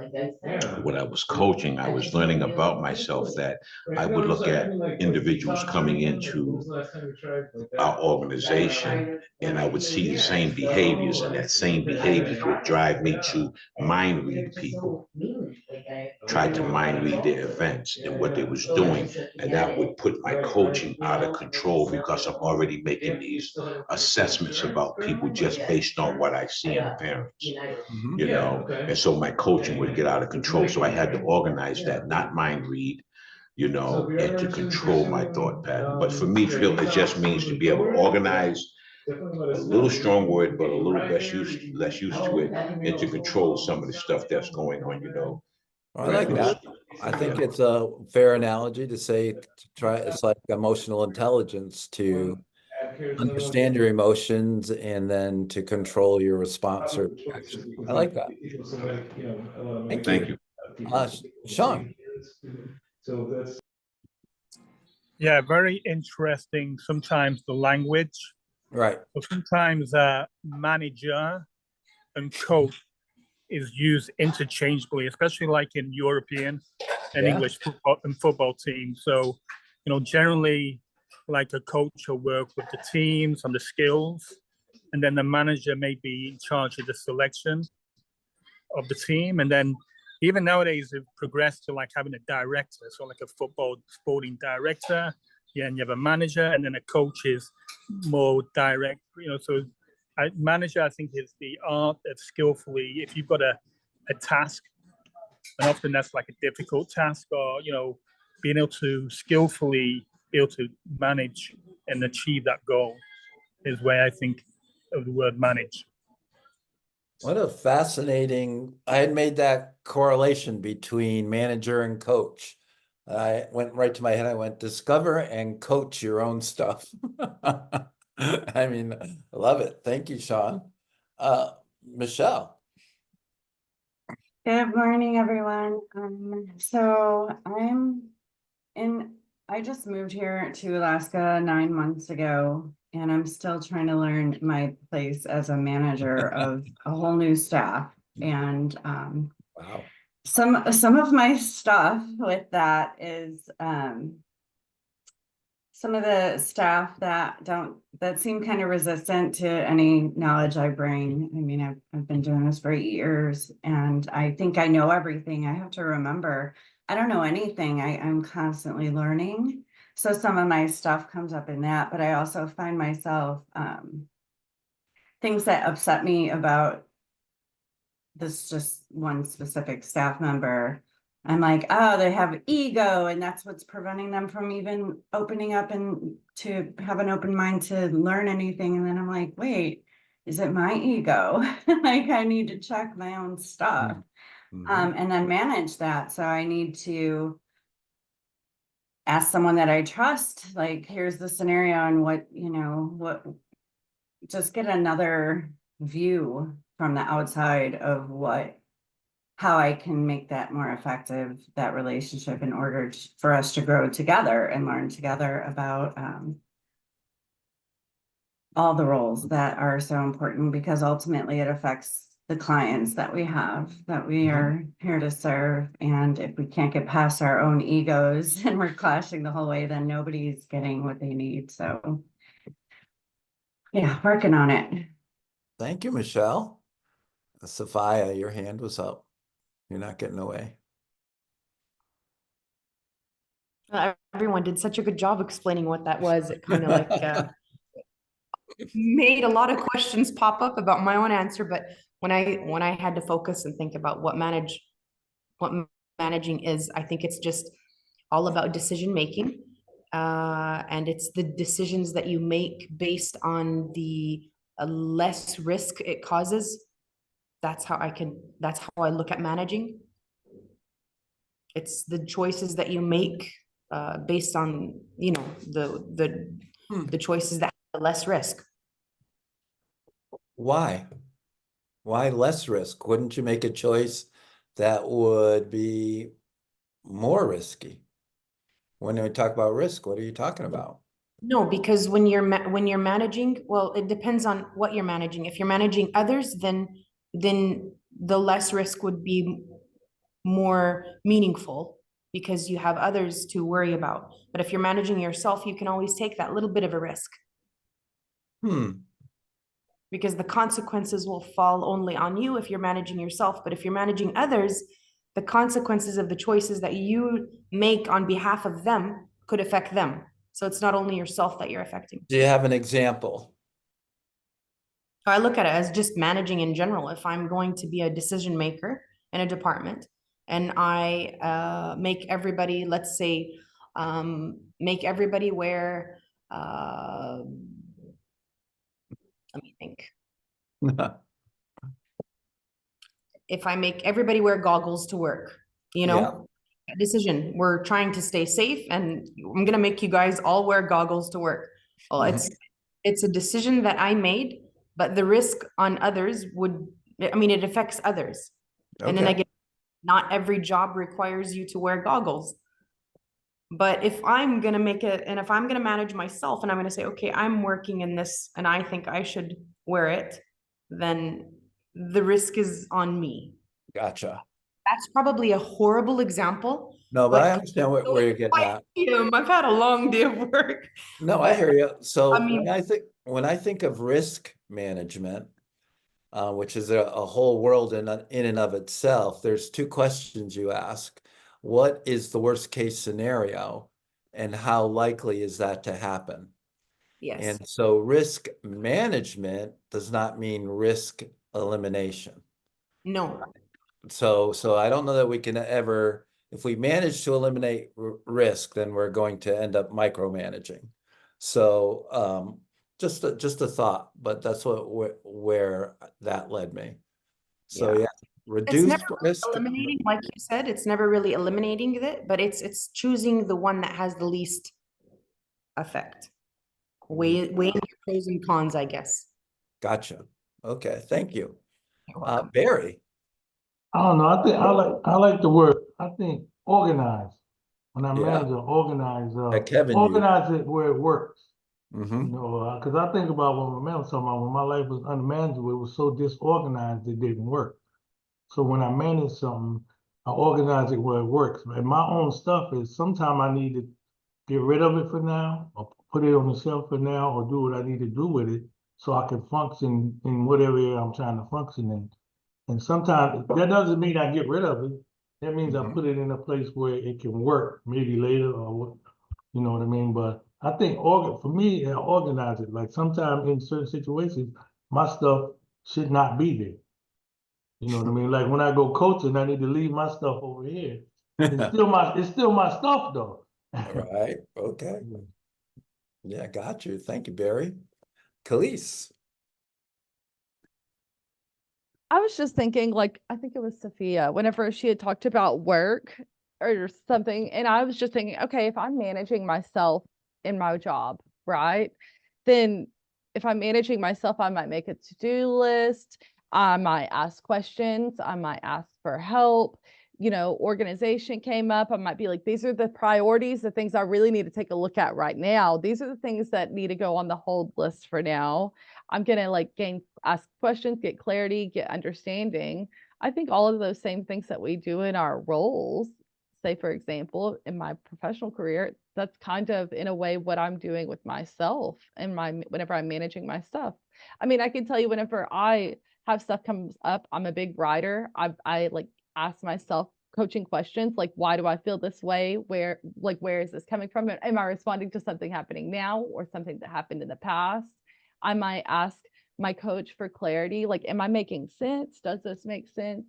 when I was coaching, I was learning about myself that I would look at individuals coming into our organization and I would see the same behaviors, and that same behaviors would drive me to mind read people, try to mind read their events and what they was doing. And that would put my coaching out of control, because I'm already making these assessments about people just based on what I see in the parents, you know? And so my coaching would get out of control. So I had to organize that, not mind read, you know, and to control my thought pattern. But for me, Phil, it just means to be able to organize, a little strong word, but a little less used to it, and to control some of the stuff that's going on, you know. I like that. I think it's a fair analogy to say, it's like emotional intelligence, to understand your emotions and then to control your response or reaction. I like that. Thank you. Sean. Yeah, very interesting. Sometimes the language. Right. So sometimes manager and coach is used interchangeably, especially like in European and English football teams. So, you know, generally like a coach will work with the teams on the skills, and then the manager may be in charge of the selection of the team. And then even nowadays they've progressed to like having a director, so like a football sporting director. Yeah, and you have a manager, and then a coach is more direct, you know. So manager, I think, is the art of skillfully, if you've got a task, and often that's like a difficult task, or, you know, being able to skillfully be able to manage and achieve that goal is where I think of the word manage. What a fascinating, I had made that correlation between manager and coach. I went right to my head. I went, discover and coach your own stuff. I mean, I love it. Thank you, Sean. Michelle. Good morning, everyone. So I just moved here to Alaska 9 months ago, and I'm still trying to learn my place as a manager of a whole new staff. And wow. Some of my stuff with that is some of the staff that seem kind of resistant to any knowledge I bring. I mean, I've been doing this for 8 years and I think I know everything. I have to remember, I don't know anything. I'm constantly learning. So some of my stuff comes up in that, but I also find myself, things that upset me about this just one specific staff member. I'm like, oh, they have ego, and that's what's preventing them from even opening up and to have an open mind to learn anything. And then I'm like, wait, is it my ego? Like I need to check my own stuff, and then manage that. So I need to ask someone that I trust, like, here's the scenario and what, just get another view from the outside of how I can make that more effective, that relationship, in order for us to grow together and learn together about all the roles that are so important, because ultimately it affects the clients that we have, that we are here to serve. And if we can't get past our own egos and we're clashing the whole way, then nobody's getting what they need. So yeah, working on it. Thank you, Michelle. Sophia, your hand was up. You're not getting away. Everyone did such a good job explaining what that was. It kind of like made a lot of questions pop up about my own answer. But when I had to focus and think about what managing is, I think it's just all about decision making. And it's the decisions that you make based on the less risk it causes. That's how I look at managing. It's the choices that you make based on, the choices that have less risk. Why? Why less risk? Wouldn't you make a choice that would be more risky? When we talk about risk, what are you talking about? No, because when you're managing, well, it depends on what you're managing. If you're managing others, then the less risk would be more meaningful because you have others to worry about. But if you're managing yourself, you can always take that little bit of a risk. Because the consequences will fall only on you if you're managing yourself. But if you're managing others, the consequences of the choices that you make on behalf of them could affect them. So it's not only yourself that you're affecting. Do you have an example? I look at it as just managing in general. If I'm going to be a decision maker in a department and I make everybody, let's say, make everybody wear, let me think. If I make everybody wear goggles to work, decision, we're trying to stay safe and I'm going to make you guys all wear goggles to work. Well, it's a decision that I made, but the risk on others it affects others. Okay. And then not every job requires you to wear goggles. But if I'm going to make it, and if I'm going to manage myself and I'm going to say, okay, I'm working in this and I think I should wear it, then the risk is on me. Gotcha. That's probably a horrible example. No, but I understand where you're getting at. I've had a long day of work. No, I hear you. So when I think of risk management, which is a whole world in and of itself, there's two questions you ask. What is the worst case scenario and how likely is that to happen? Yes. And so risk management does not mean risk elimination. No. So I don't know that we can ever, if we manage to eliminate risk, then we're going to end up micromanaging. So just a thought, but that's where that led me. So reduce risk. Eliminating, like you said, it's never really eliminating it, but it's choosing the one that has the least effect. Weighing your pros and cons, I guess. Gotcha. Okay, thank you. Barry. I don't know. I think I like the word. I think organize. When I manage, organize. Organize it where it works. Because I think about when my man was talking about when my life was unmanageable, it was so disorganized it didn't work. So when I manage something, I organize it where it works. And my own stuff is sometimes I need to get rid of it for now, or put it on the shelf for now, or do what I need to do with it so I can function in whatever area I'm trying to function in. And sometimes that doesn't mean I get rid of it. That means I put it in a place where it can work maybe later or what, you know what I mean? But I think for me, I organize it. Like sometimes in certain situations, my stuff should not be there. You know what I mean? Like when I go coaching, I need to leave my stuff over here. It's still my stuff though. All right, okay. Yeah, got you. Thank you, Barry. Khalees. I was just thinking, like, I think it was Sophia, whenever she had talked about work or something, and I was just thinking, okay, if I'm managing myself in my job, right? Then if I'm managing myself, I might make a to-do list, I might ask questions, I might ask for help. You know, organization came up, I might be like, these are the priorities, the things I really need to take a look at right now. These are the things that need to go on the hold list for now. I'm gonna like ask questions, get clarity, get understanding. I think all of those same things that we do in our roles, say for example, in my professional career, that's kind of in a way what I'm doing with myself and whenever I'm managing my stuff. I mean, I can tell you whenever I have stuff comes up, I'm a big writer. I like ask myself coaching questions like, why do I feel this way? Where is this coming from? Am I responding to something happening now or something that happened in the past? I might ask my coach for clarity, like, am I making sense? Does this make sense?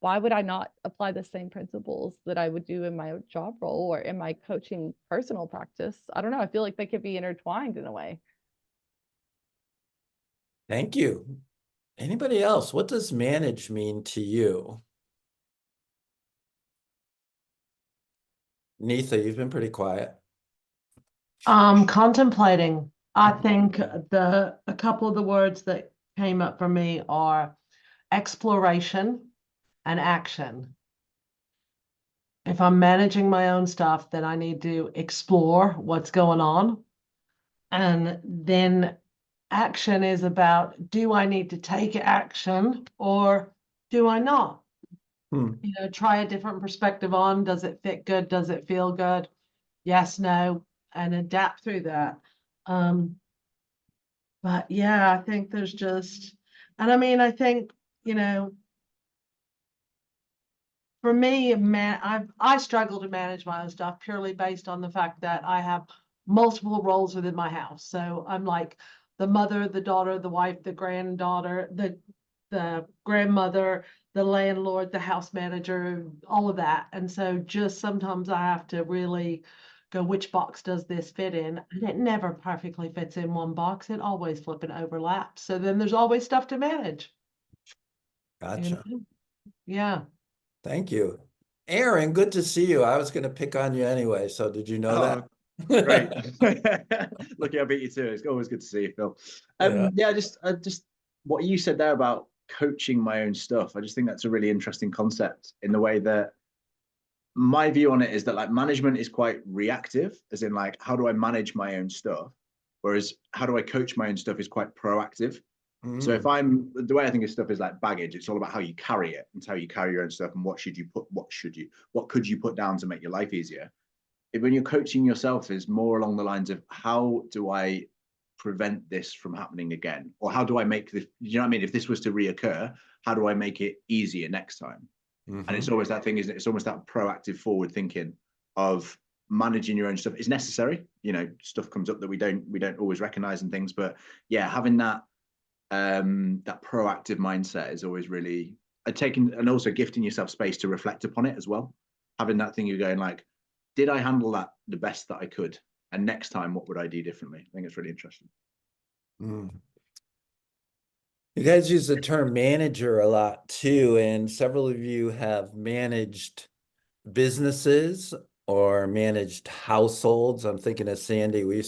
Why would I not apply the same principles that I would do in my job role or in my coaching personal practice? I don't know. I feel like they could be intertwined in a way. Thank you. Anybody else? What does manage mean to you? Neetha, you've been pretty quiet. Contemplating. I think a couple of the words that came up for me are exploration and action. If I'm managing my own stuff, then I need to explore what's going on. And then action is about, do I need to take action or do I not? You know, try a different perspective on, does it fit good? Does it feel good? Yes, no, and adapt through that. But yeah, I think there's just, and I mean, I think, you know, for me, I struggle to manage my own stuff purely based on the fact that I have multiple roles within my house. So I'm like the mother, the daughter, the wife, the granddaughter, the grandmother, the landlord, the house manager, all of that. And so just sometimes I have to really go, which box does this fit in? And it never perfectly fits in one box. It always flip and overlaps. So then there's always stuff to manage. Gotcha. Yeah. Thank you. Aaron, good to see you. I was going to pick on you anyway. So did you know that? Great. Lucky I beat you too. It's always good to see you, Phil. Yeah, just what you said there about coaching my own stuff. I just think that's a really interesting concept in the way that my view on it is that like management is quite reactive, as in like, how do I manage my own stuff? Whereas how do I coach my own stuff is quite proactive. So if the way I think of stuff is like baggage, it's all about how you carry it and how you carry your own stuff and what could you put down to make your life easier. When you're coaching yourself is more along the lines of how do I prevent this from happening again? Or how do I make this, you know what I mean? If this was to reoccur, how do I make it easier next time? And it's always that thing, isn't it? It's almost that proactive forward thinking of managing your own stuff is necessary. You know, stuff comes up that we don't always recognize and things, but yeah, having that proactive mindset is always really taking, and also gifting yourself space to reflect upon it as well. Having that thing you're going like, did I handle that the best that I could? And next time, what would I do differently? I think it's really interesting. You guys use the term manager a lot too, and several of you have managed businesses or managed households. I'm thinking of Sandy. We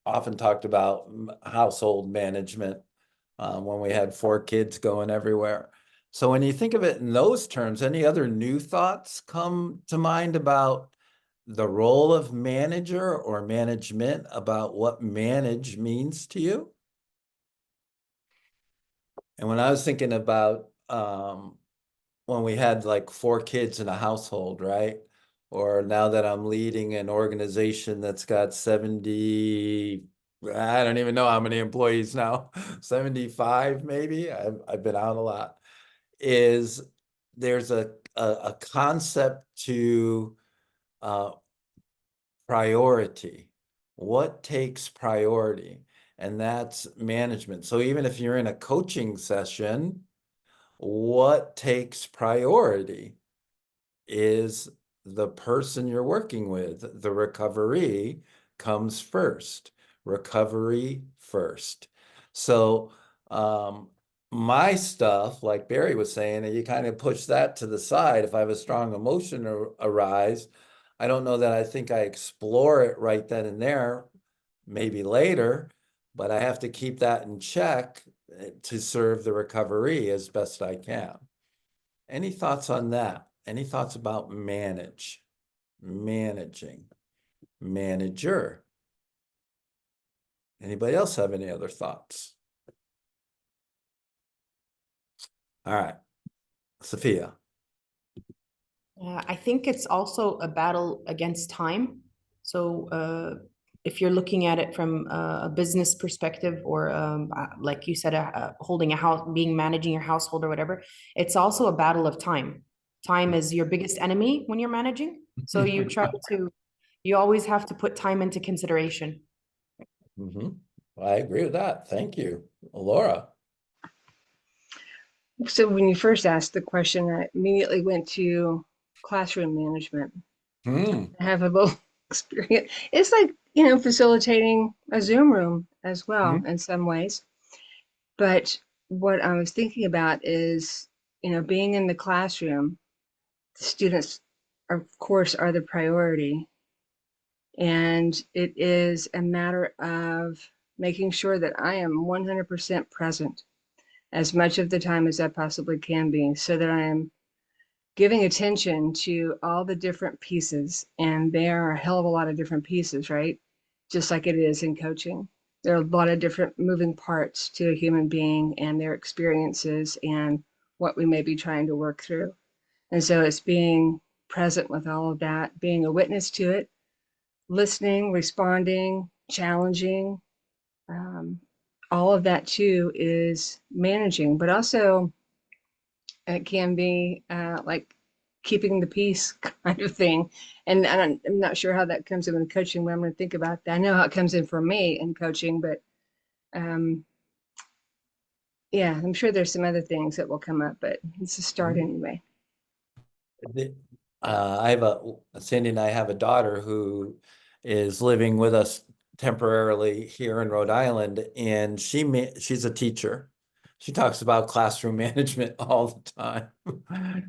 often talked about household management when we had 4 kids going everywhere. So when you think of it in those terms, any other new thoughts come to mind about the role of manager or management, about what manage means to you? And when I was thinking about when we had like 4 kids in a household, right? or now that I'm leading an organization that's got 70, I don't even know how many employees now, 75 maybe. I've been out a lot. Is there's a concept to priority. What takes priority? And that's management. So even if you're in a coaching session, what takes priority is the person you're working with. The recovery comes first. Recovery first. So my stuff, like Barry was saying, you kind of push that to the side. If I have a strong emotion arise, I don't know that I think I explore it right then and there, maybe later, but I have to keep that in check to serve the recovery as best I can. Any thoughts on that? Any thoughts about managing, manager? Anybody else have any other thoughts? All right, Sophia. I think it's also a battle against time. So if you're looking at it from a business perspective, or like you said, holding a house, managing your household or whatever, it's also a battle of time. Time is your biggest enemy when you're managing. So you always have to put time into consideration. Well, I agree with that. Thank you. Laura. So when you first asked the question, I immediately went to classroom management. I have a little experience. It's like, facilitating a Zoom room as well in some ways. But what I was thinking about is, being in the classroom, the students, of course, are the priority. And it is a matter of making sure that I am 100% present as much of the time as I possibly can be, so that I am giving attention to all the different pieces. And there are a hell of a lot of different pieces, right? Just like it is in coaching. There are a lot of different moving parts to a human being and their experiences and what we may be trying to work through. And so it's being present with all of that, being a witness to it, listening, responding, challenging. All of that too is managing, but also it can be like keeping the peace kind of thing. And I'm not sure how that comes in with coaching, but I'm going to think about that. I know how it comes in for me in coaching, but yeah, I'm sure there's some other things that will come up, but it's a start anyway. Sandy and I have a daughter who is living with us temporarily here in Rhode Island, and she's a teacher. She talks about classroom management all the time,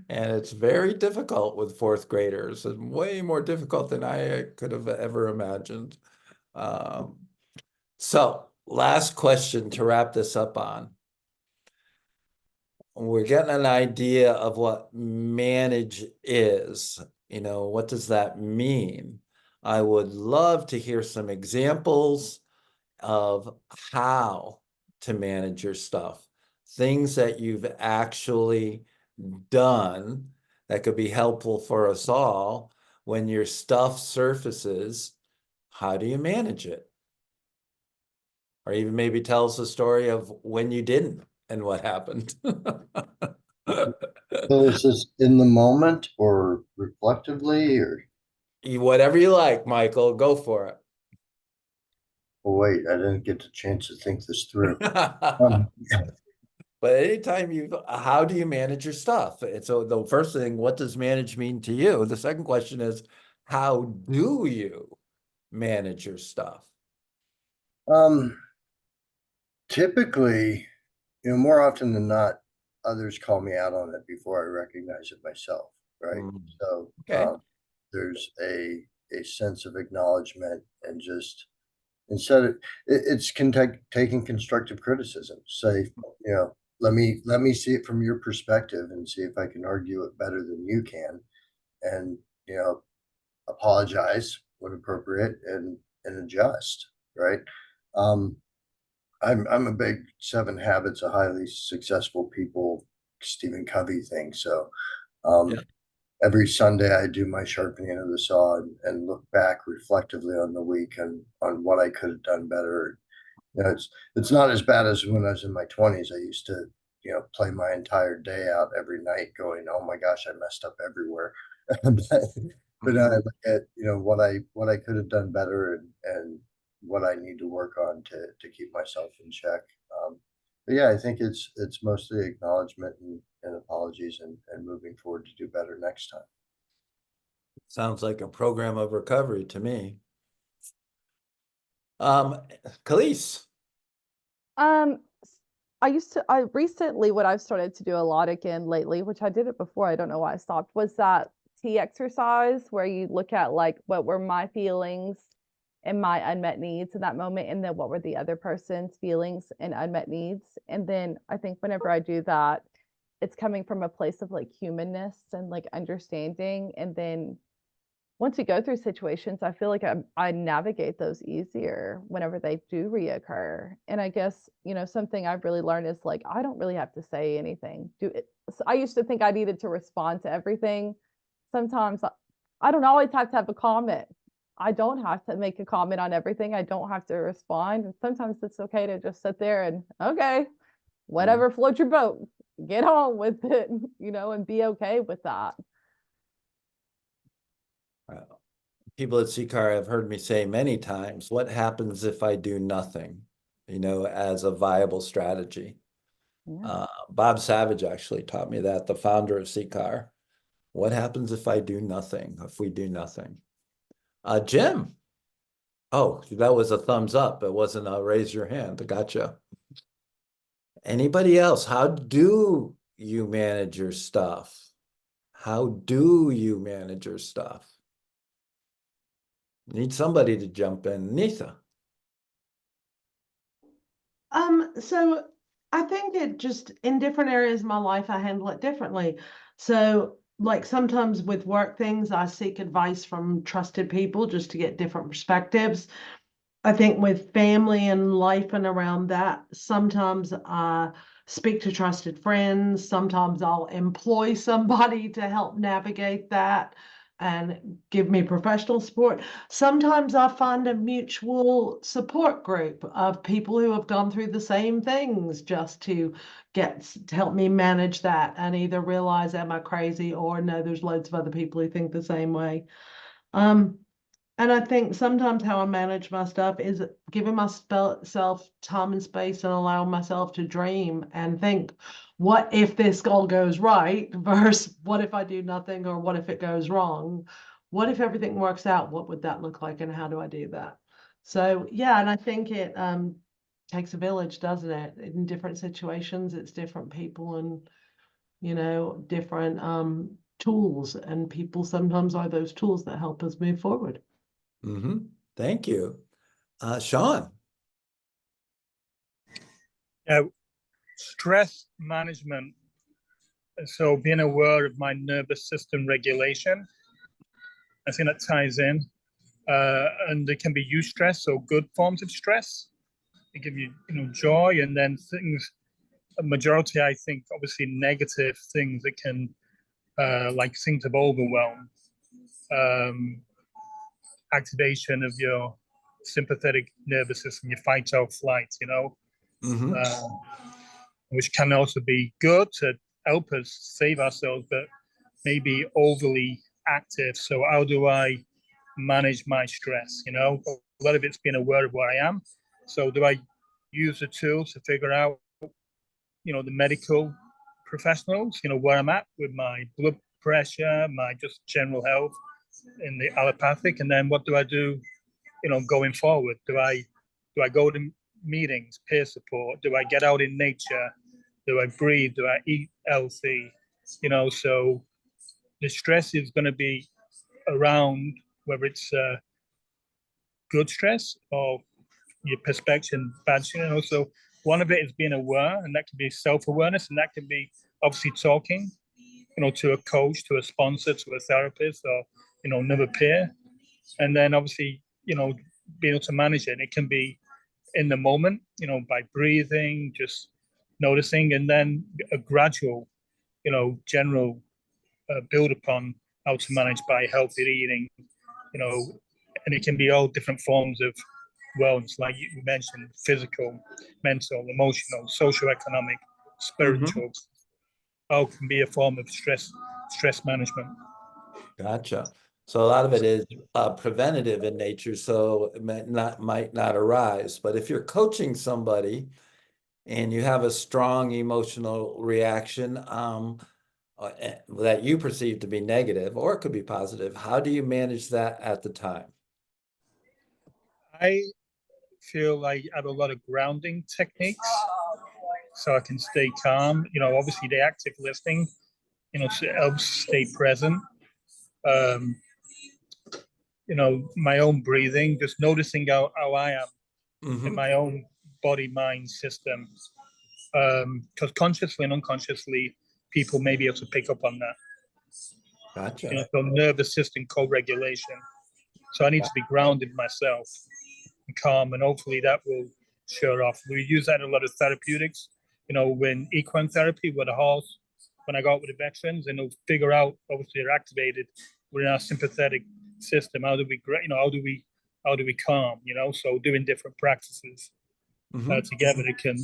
and it's very difficult with fourth graders, and way more difficult than I could have ever imagined. So last question to wrap this up on. We're getting an idea of what manage is. What does that mean? I would love to hear some examples of how to manage your stuff, things that you've actually done that could be helpful for us all. When your stuff surfaces, how do you manage it? Or even maybe tell us a story of when you didn't and what happened. So is this in the moment or reflectively or? Whatever you like, Michael, go for it. Oh, wait, I didn't get the chance to think this through. But anytime how do you manage your stuff? And so the first thing, what does manage mean to you? The second question is, how do you manage your stuff? Typically, more often than not, others call me out on it before I recognize it myself, right? So there's a sense of acknowledgement, and just instead of it's taking constructive criticism. Say, let me see it from your perspective and see if I can argue it better than you can, and apologize when appropriate and adjust, right? I'm a big 7 Habits of Highly Successful People, Stephen Covey thing. So every Sunday I do my sharpening of the saw and look back reflectively on the week and on what I could have done better. You know, it's not as bad as when I was in my 20s. I used to, play my entire day out every night going, oh my gosh, I messed up everywhere. But I look at, what I could have done better and what I need to work on to keep myself in check. But yeah, I think it's mostly acknowledgement and apologies and moving forward to do better next time. Sounds like a program of recovery to me. Khalees. I recently, what I've started to do a lot again lately, which I did it before, I don't know why I stopped, was that T exercise where you look at like what were my feelings and my unmet needs in that moment, and then what were the other person's feelings and unmet needs. And then I think whenever I do that, it's coming from a place of like humanness and like understanding. And then once you go through situations, I feel like I navigate those easier whenever they do reoccur. And I guess, something I've really learned is like, I don't really have to say anything. So I used to think I needed to respond to everything. Sometimes I don't always have to have a comment. I don't have to make a comment on everything. I don't have to respond. And sometimes it's okay to just sit there and, okay, whatever floats your boat, get on with it, and be okay with that. People at CCAR have heard me say many times, what happens if I do nothing, as a viable strategy? Yeah. Bob Savage actually taught me that, the founder of CCAR. What happens if I do nothing, if we do nothing? Jim. Oh, that was a thumbs up. It wasn't a raise your hand. Gotcha. Anybody else? How do you manage your stuff? How do you manage your stuff? Need somebody to jump in. Nitha. So I think it just in different areas of my life, I handle it differently. So like sometimes with work things, I seek advice from trusted people just to get different perspectives. I think with family and life and around that, sometimes I speak to trusted friends. Sometimes I'll employ somebody to help navigate that and give me professional support. Sometimes I find a mutual support group of people who have gone through the same things just to help me manage that and either realize, am I crazy, or no, there's loads of other people who think the same way. And I think sometimes how I manage my stuff is giving myself time and space and allowing myself to dream and think, what if this all goes right versus what if I do nothing, or what if it goes wrong? What if everything works out? What would that look like, and how do I do that? So yeah, and I think it takes a village, doesn't it? In different situations, it's different people and different tools, and people sometimes are those tools that help us move forward. Thank you. Sean. Stress management. So being aware of my nervous system regulation, I think that ties in. And it can be eustress, so good forms of stress. They give you, joy, and then things, a majority, I think, obviously negative things that can, like things of overwhelm, activation of your sympathetic nervous system, your fight or flight, which can also be good to help us save ourselves, but maybe overly active. So how do I manage my stress? A lot of it's being aware of where I am. So do I use the tools to figure out, the medical professionals, where I'm at with my blood pressure, my just general health in the allopathic, and then what do I do, going forward? Do I go to meetings, peer support? Do I get out in nature? Do I breathe? Do I eat healthy? So the stress is going to be around whether it's good stress or your perception bad. So one of it is being aware, and that can be self-awareness, and that can be obviously talking, to a coach, to a sponsor, to a therapist, or another peer, and then obviously being able to manage it. And it can be in the moment, by breathing, just noticing, and then a gradual, general build upon how to manage by healthy eating, you know, and it can be all different forms of wellness, like you mentioned, physical, mental, emotional, socioeconomic, spiritual. All can be a form of stress management. Gotcha. So a lot of it is preventative in nature, so it might not arise. But if you're coaching somebody and you have a strong emotional reaction that you perceive to be negative, or it could be positive, how do you manage that at the time? I feel like I have a lot of grounding techniques so I can stay calm. You know, obviously the active listening, you know, helps stay present. You know, my own breathing, just noticing how I am in my own body mind system. Because consciously and unconsciously, people may be able to pick up on that. Gotcha. You know, so nervous system co-regulation. So I need to be grounded myself and calm, and hopefully that will show off. We use that in a lot of therapeutics. You know, when equine therapy with a horse, when I go out with the veterans, and they'll figure out, obviously they're activated within our sympathetic system. How do we, you know, how do we calm? You know, so doing different practices together, it can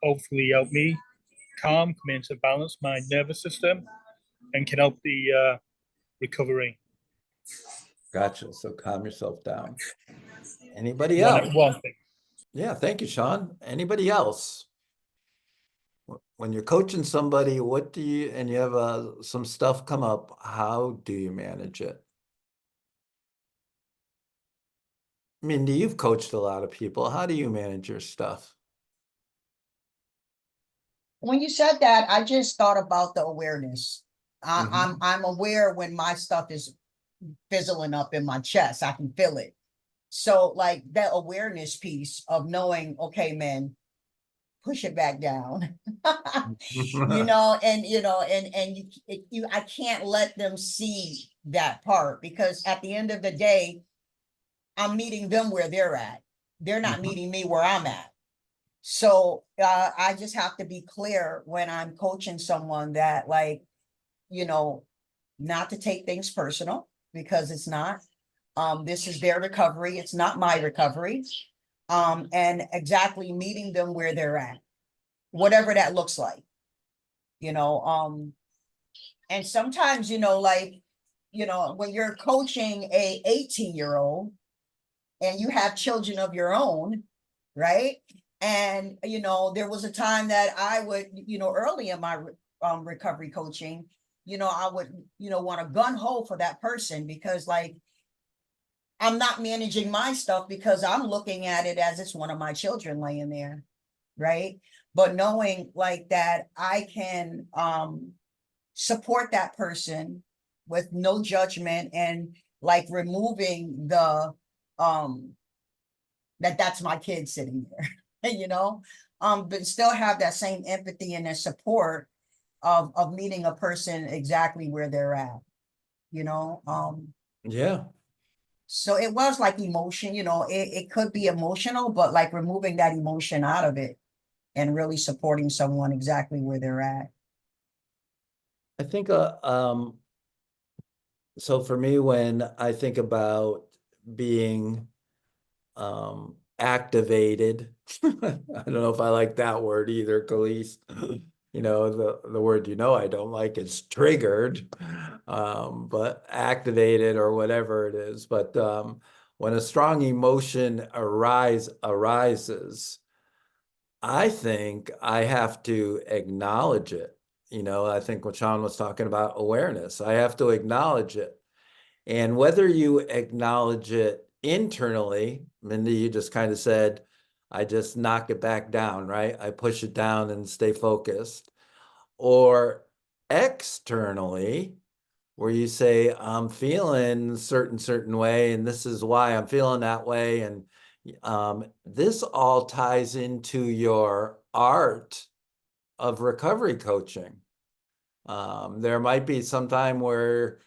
hopefully help me calm, come into balance my nervous system, and can help the recovery. Gotcha. So calm yourself down. Anybody else? One thing. Yeah, thank you, Sean. Anybody else? When you're coaching somebody, what do you, and you have some stuff come up, how do you manage it? Mindy, you've coached a lot of people. How do you manage your stuff? When you said that, I just thought about the awareness. I'm aware when my stuff is fizzling up in my chest. I can feel it. So like that awareness piece of knowing, okay, man, push it back down. You know, and I can't let them see that part, because at the end of the day, I'm meeting them where they're at. They're not meeting me where I'm at. So I just have to be clear when I'm coaching someone that, like, you know, not to take things personal, because it's not. This is their recovery. It's not my recovery. And exactly meeting them where they're at, whatever that looks like, you know. And sometimes, you know, like, you know, when you're coaching a 18-year-old and you have children of your own, right? And, you know, there was a time that I would, you know, early in my recovery coaching, you know, I would, you know, want to gun ho for that person, because like, I'm not managing my stuff because I'm looking at it as it's one of my children laying there, right? But knowing like that I can support that person with no judgment, and like removing the that's my kid sitting there, you know, but still have that same empathy and that support of meeting a person exactly where they're at, you know. Yeah. So it was like emotion, you know, it could be emotional, but like removing that emotion out of it and really supporting someone exactly where they're at. I think so for me, when I think about being activated, I don't know if I like that word either, Khalees. You know, the word, you know, I don't like is triggered, but activated or whatever it is. But when a strong emotion arises, I think I have to acknowledge it. You know, I think what Sean was talking about, awareness, I have to acknowledge it. And whether you acknowledge it internally, Mindy, you just kind of said, I just knock it back down, right? I push it down and stay focused. Or externally, where you say, I'm feeling certain way, and this is why I'm feeling that way. And this all ties into your art of recovery coaching. There might be some time where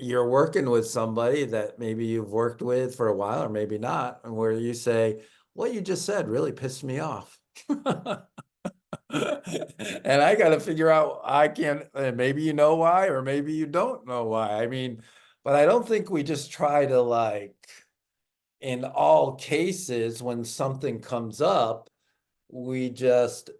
you're working with somebody that maybe you've worked with for a while or maybe not, and where you say, what you just said really pissed me off. And I got to figure out, I can't, maybe you know why, or maybe you don't know why. I mean, but I don't think we just try to like, in all cases, when something comes up, we just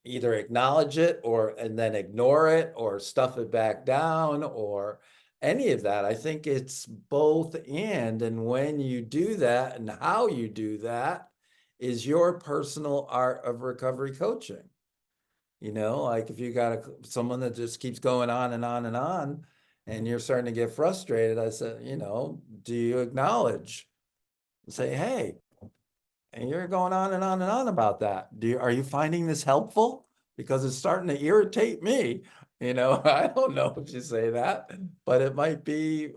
either acknowledge it or, and then ignore it or stuff it back down or any of that. I think it's both and when you do that and how you do that is your personal art of recovery coaching. You know, like if you got someone that just keeps going on and on and on, and you're starting to get frustrated, I said, you know, do you acknowledge? Say, hey, and you're going on and on and on about that. Are you finding this helpful? Because it's starting to irritate me. You know, I don't know if you say that, but it might be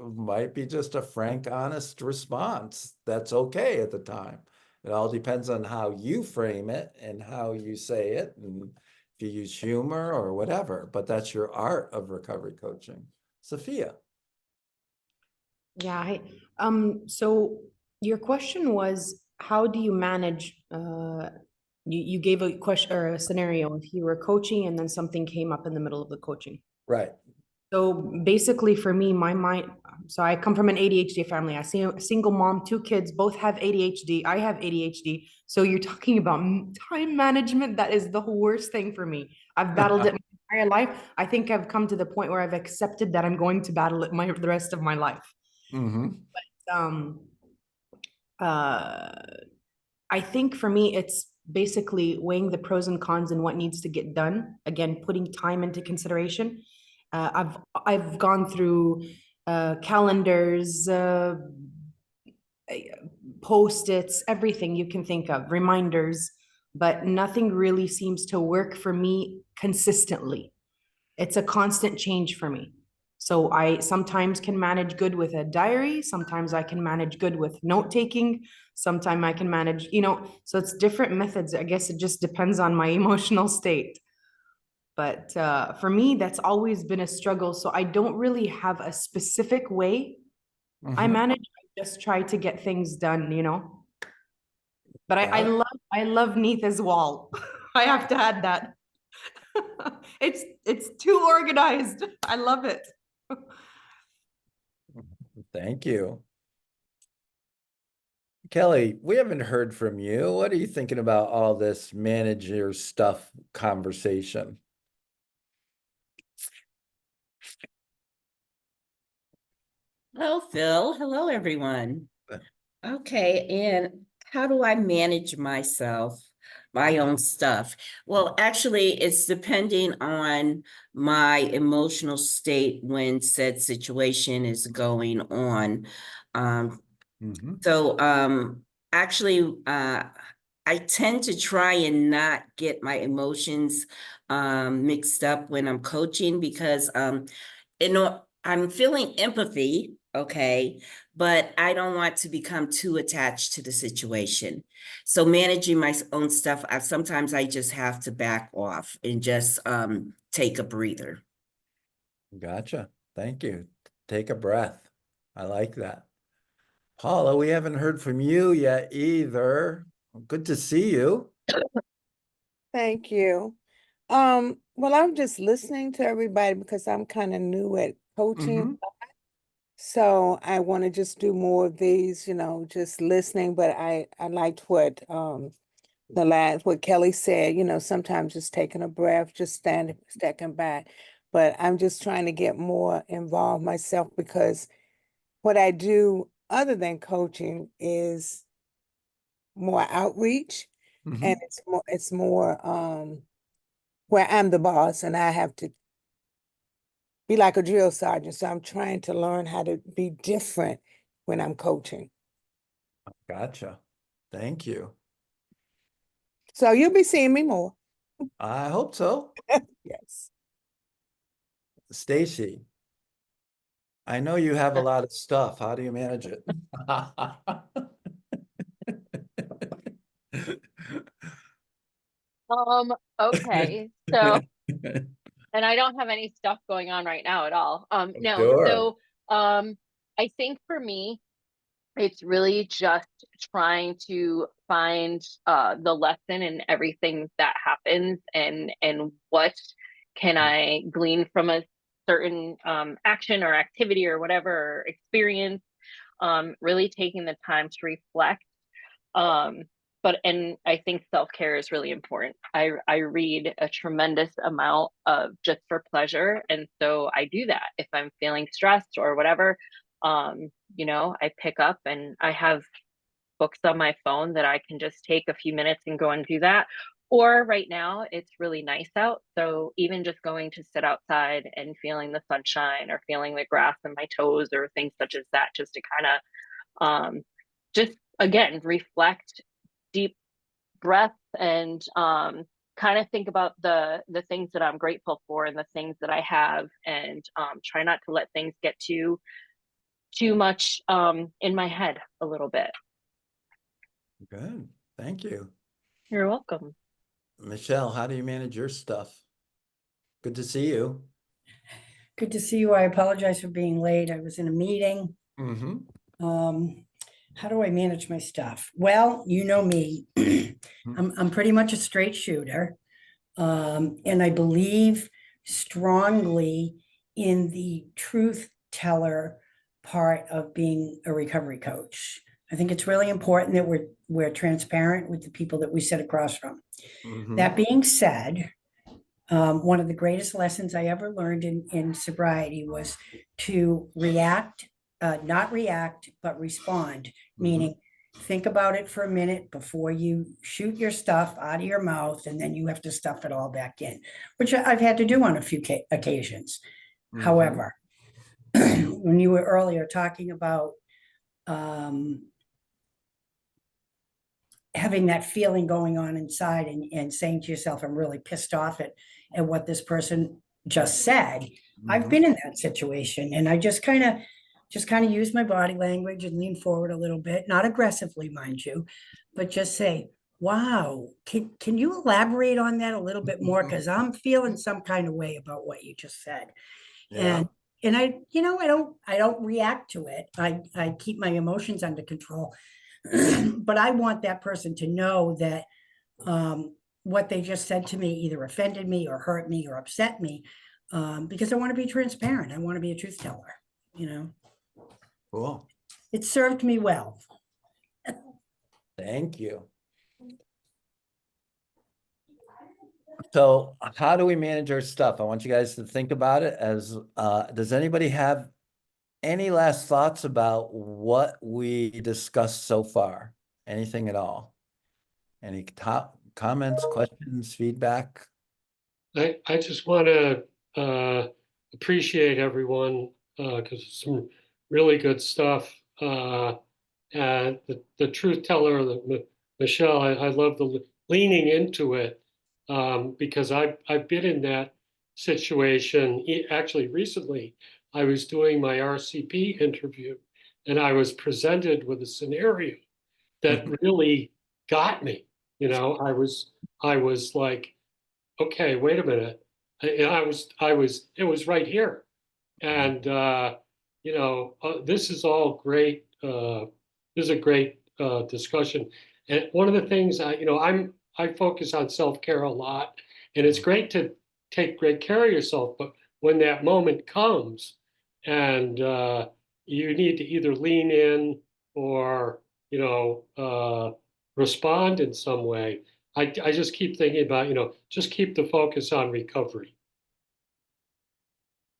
just a frank, honest response. That's okay at the time. It all depends on how you frame it and how you say it, and if you use humor or whatever. But that's your art of recovery coaching. Sophia. Yeah, so your question was, how do you manage, you gave a question or a scenario if you were coaching and then something came up in the middle of the coaching. Right. So basically for me, my mind, so I come from an ADHD family. I see a single mom, 2 kids, both have ADHD. I have ADHD. So you're talking about time management. That is the worst thing for me. I've battled it my entire life. I think I've come to the point where I've accepted that I'm going to battle it the rest of my life. Mm-hmm. I think for me, it's basically weighing the pros and cons and what needs to get done. Again, putting time into consideration. I've gone through calendars, post-its, everything you can think of, reminders, but nothing really seems to work for me consistently. It's a constant change for me. So I sometimes can manage good with a diary. Sometimes I can manage good with note taking. Sometimes I can manage, so it's different methods. I guess it just depends on my emotional state. But for me, that's always been a struggle. So I don't really have a specific way I manage. I just try to get things done, But I love Neetha's wall. I have to add that. It's too organized. I love it. Thank you. Kelly, we haven't heard from you. What are you thinking about all this manager stuff conversation? Hello, Phil. Hello, everyone. Okay, and how do I manage myself, my own stuff? Well, actually, it's depending on my emotional state when said situation is going on. So actually, I tend to try and not get my emotions mixed up when I'm coaching because I'm feeling empathy, okay, but I don't want to become too attached to the situation. So managing my own stuff, sometimes I just have to back off and just take a breather. Gotcha. Thank you. Take a breath. I like that. Paula, we haven't heard from you yet either. Good to see you. Thank you. Well, I'm just listening to everybody because I'm kind of new at coaching. So I want to just do more of these, just listening. But I liked what what Kelly said, sometimes just taking a breath, just stepping back. But I'm just trying to get more involved myself because what I do other than coaching is more outreach, and it's more where I'm the boss and I have to be like a drill sergeant. So I'm trying to learn how to be different when I'm coaching. Gotcha. Thank you. So you'll be seeing me more. I hope so. Yes. Stacy, I know you have a lot of stuff. How do you manage it? Okay. So, and I don't have any stuff going on right now at all. No. Sure. So, I think for me, it's really just trying to find the lesson in everything that happens, and what can I glean from a certain action or activity or whatever, or experience. Really taking the time to reflect. And I think self-care is really important. I read a tremendous amount of just for pleasure, and so I do that if I'm feeling stressed or whatever. I pick up, and I have books on my phone that I can just take a few minutes and go and do that. Or right now it's really nice out, so even just going to sit outside and feeling the sunshine or feeling the grass on my toes or things such as that, just to kind of just again reflect, deep breath, and kind of think about the things that I'm grateful for and the things that I have, and try not to let things get too much in my head a little bit. Good. Thank you. You're welcome. Michelle, how do you manage your stuff? Good to see you. Good to see you. I apologize for being late. I was in a meeting. How do I manage my stuff? Well, you know me. I'm pretty much a straight shooter. And I believe strongly in the truth teller part of being a recovery coach. I think it's really important that we're transparent with the people that we sit across from. That being said, one of the greatest lessons I ever learned in sobriety was to react, not react, but respond, meaning think about it for a minute before you shoot your stuff out of your mouth, and then you have to stuff it all back in, which I've had to do on a few occasions. However, when you were earlier talking about having that feeling going on inside, and saying to yourself, I'm really pissed off at what this person just said. I've been in that situation, and I just kind of use my body language and lean forward a little bit, not aggressively, mind you, but just say, wow, can you elaborate on that a little bit more? Because I'm feeling some kind of way about what you just said. And I don't react to it. I keep my emotions under control. But I want that person to know that what they just said to me either offended me or hurt me or upset me, because I want to be transparent. I want to be a truth teller, Cool. It served me well. Thank you. So how do we manage our stuff? I want you guys to think about it as, does anybody have any last thoughts about what we discussed so far? Anything at all? Any top comments, questions, feedback? I just want to appreciate everyone because it's some really good stuff. And the truth teller, Michelle, I love the leaning into it because I've been in that situation. Actually, recently, I was doing my RCP interview, and I was presented with a scenario that really got me. I was like, okay, wait a minute. It was right here. And, this is all great. This is a great discussion. And one of the things I focus on self-care a lot, and it's great to take great care of yourself, but when that moment comes and you need to either lean in or, respond in some way, I just keep thinking about, just keep the focus on recovery.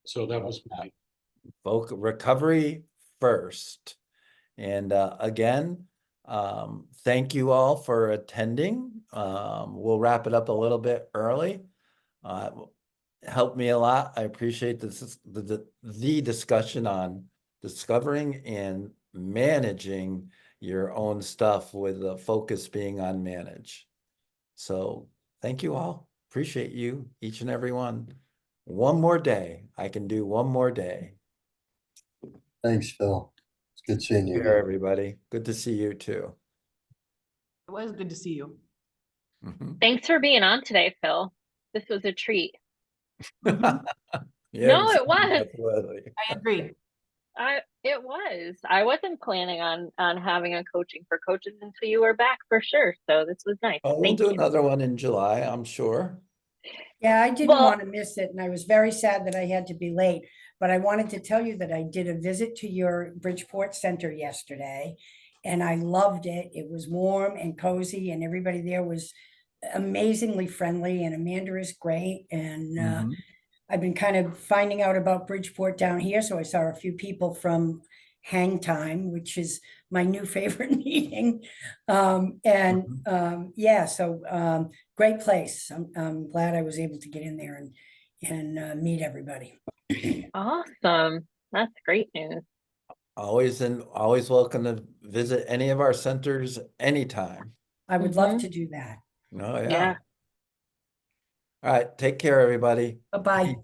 So that was my Recovery first. And again, thank you all for attending. We'll wrap it up a little bit early. Helped me a lot. I appreciate this, the discussion on discovering and managing your own stuff, with the focus being on manage. So thank you all. Appreciate you, each and every one. One more day. I can do one more day. Thanks, Phil. It's good seeing you. Here, everybody. Good to see you too. It was good to see you. Thanks for being on today, Phil. This was a treat. Yeah, No, it was. absolutely. I agree. It was. I wasn't planning on having a coaching for coaches until you were back for sure. So this was nice. Oh, we'll Thank do you. another one in July, I'm sure. Yeah, I didn't Well- want to miss it, and I was very sad that I had to be late. But I wanted to tell you that I did a visit to your Bridgeport Center yesterday, and I loved it. It was warm and cozy, and everybody there was amazingly friendly, and Amanda is great. And Mhm. I've been kind of finding out about Bridgeport down here, so I saw a few people from Hang Time, which is my new favorite meeting. Yeah, so great place. I'm glad I was able to get in there and meet everybody. Awesome. That's great news. Always welcome to visit any of our centers anytime. I would love to do that. Oh, yeah. Yeah. All right, take care, everybody. Bye-bye.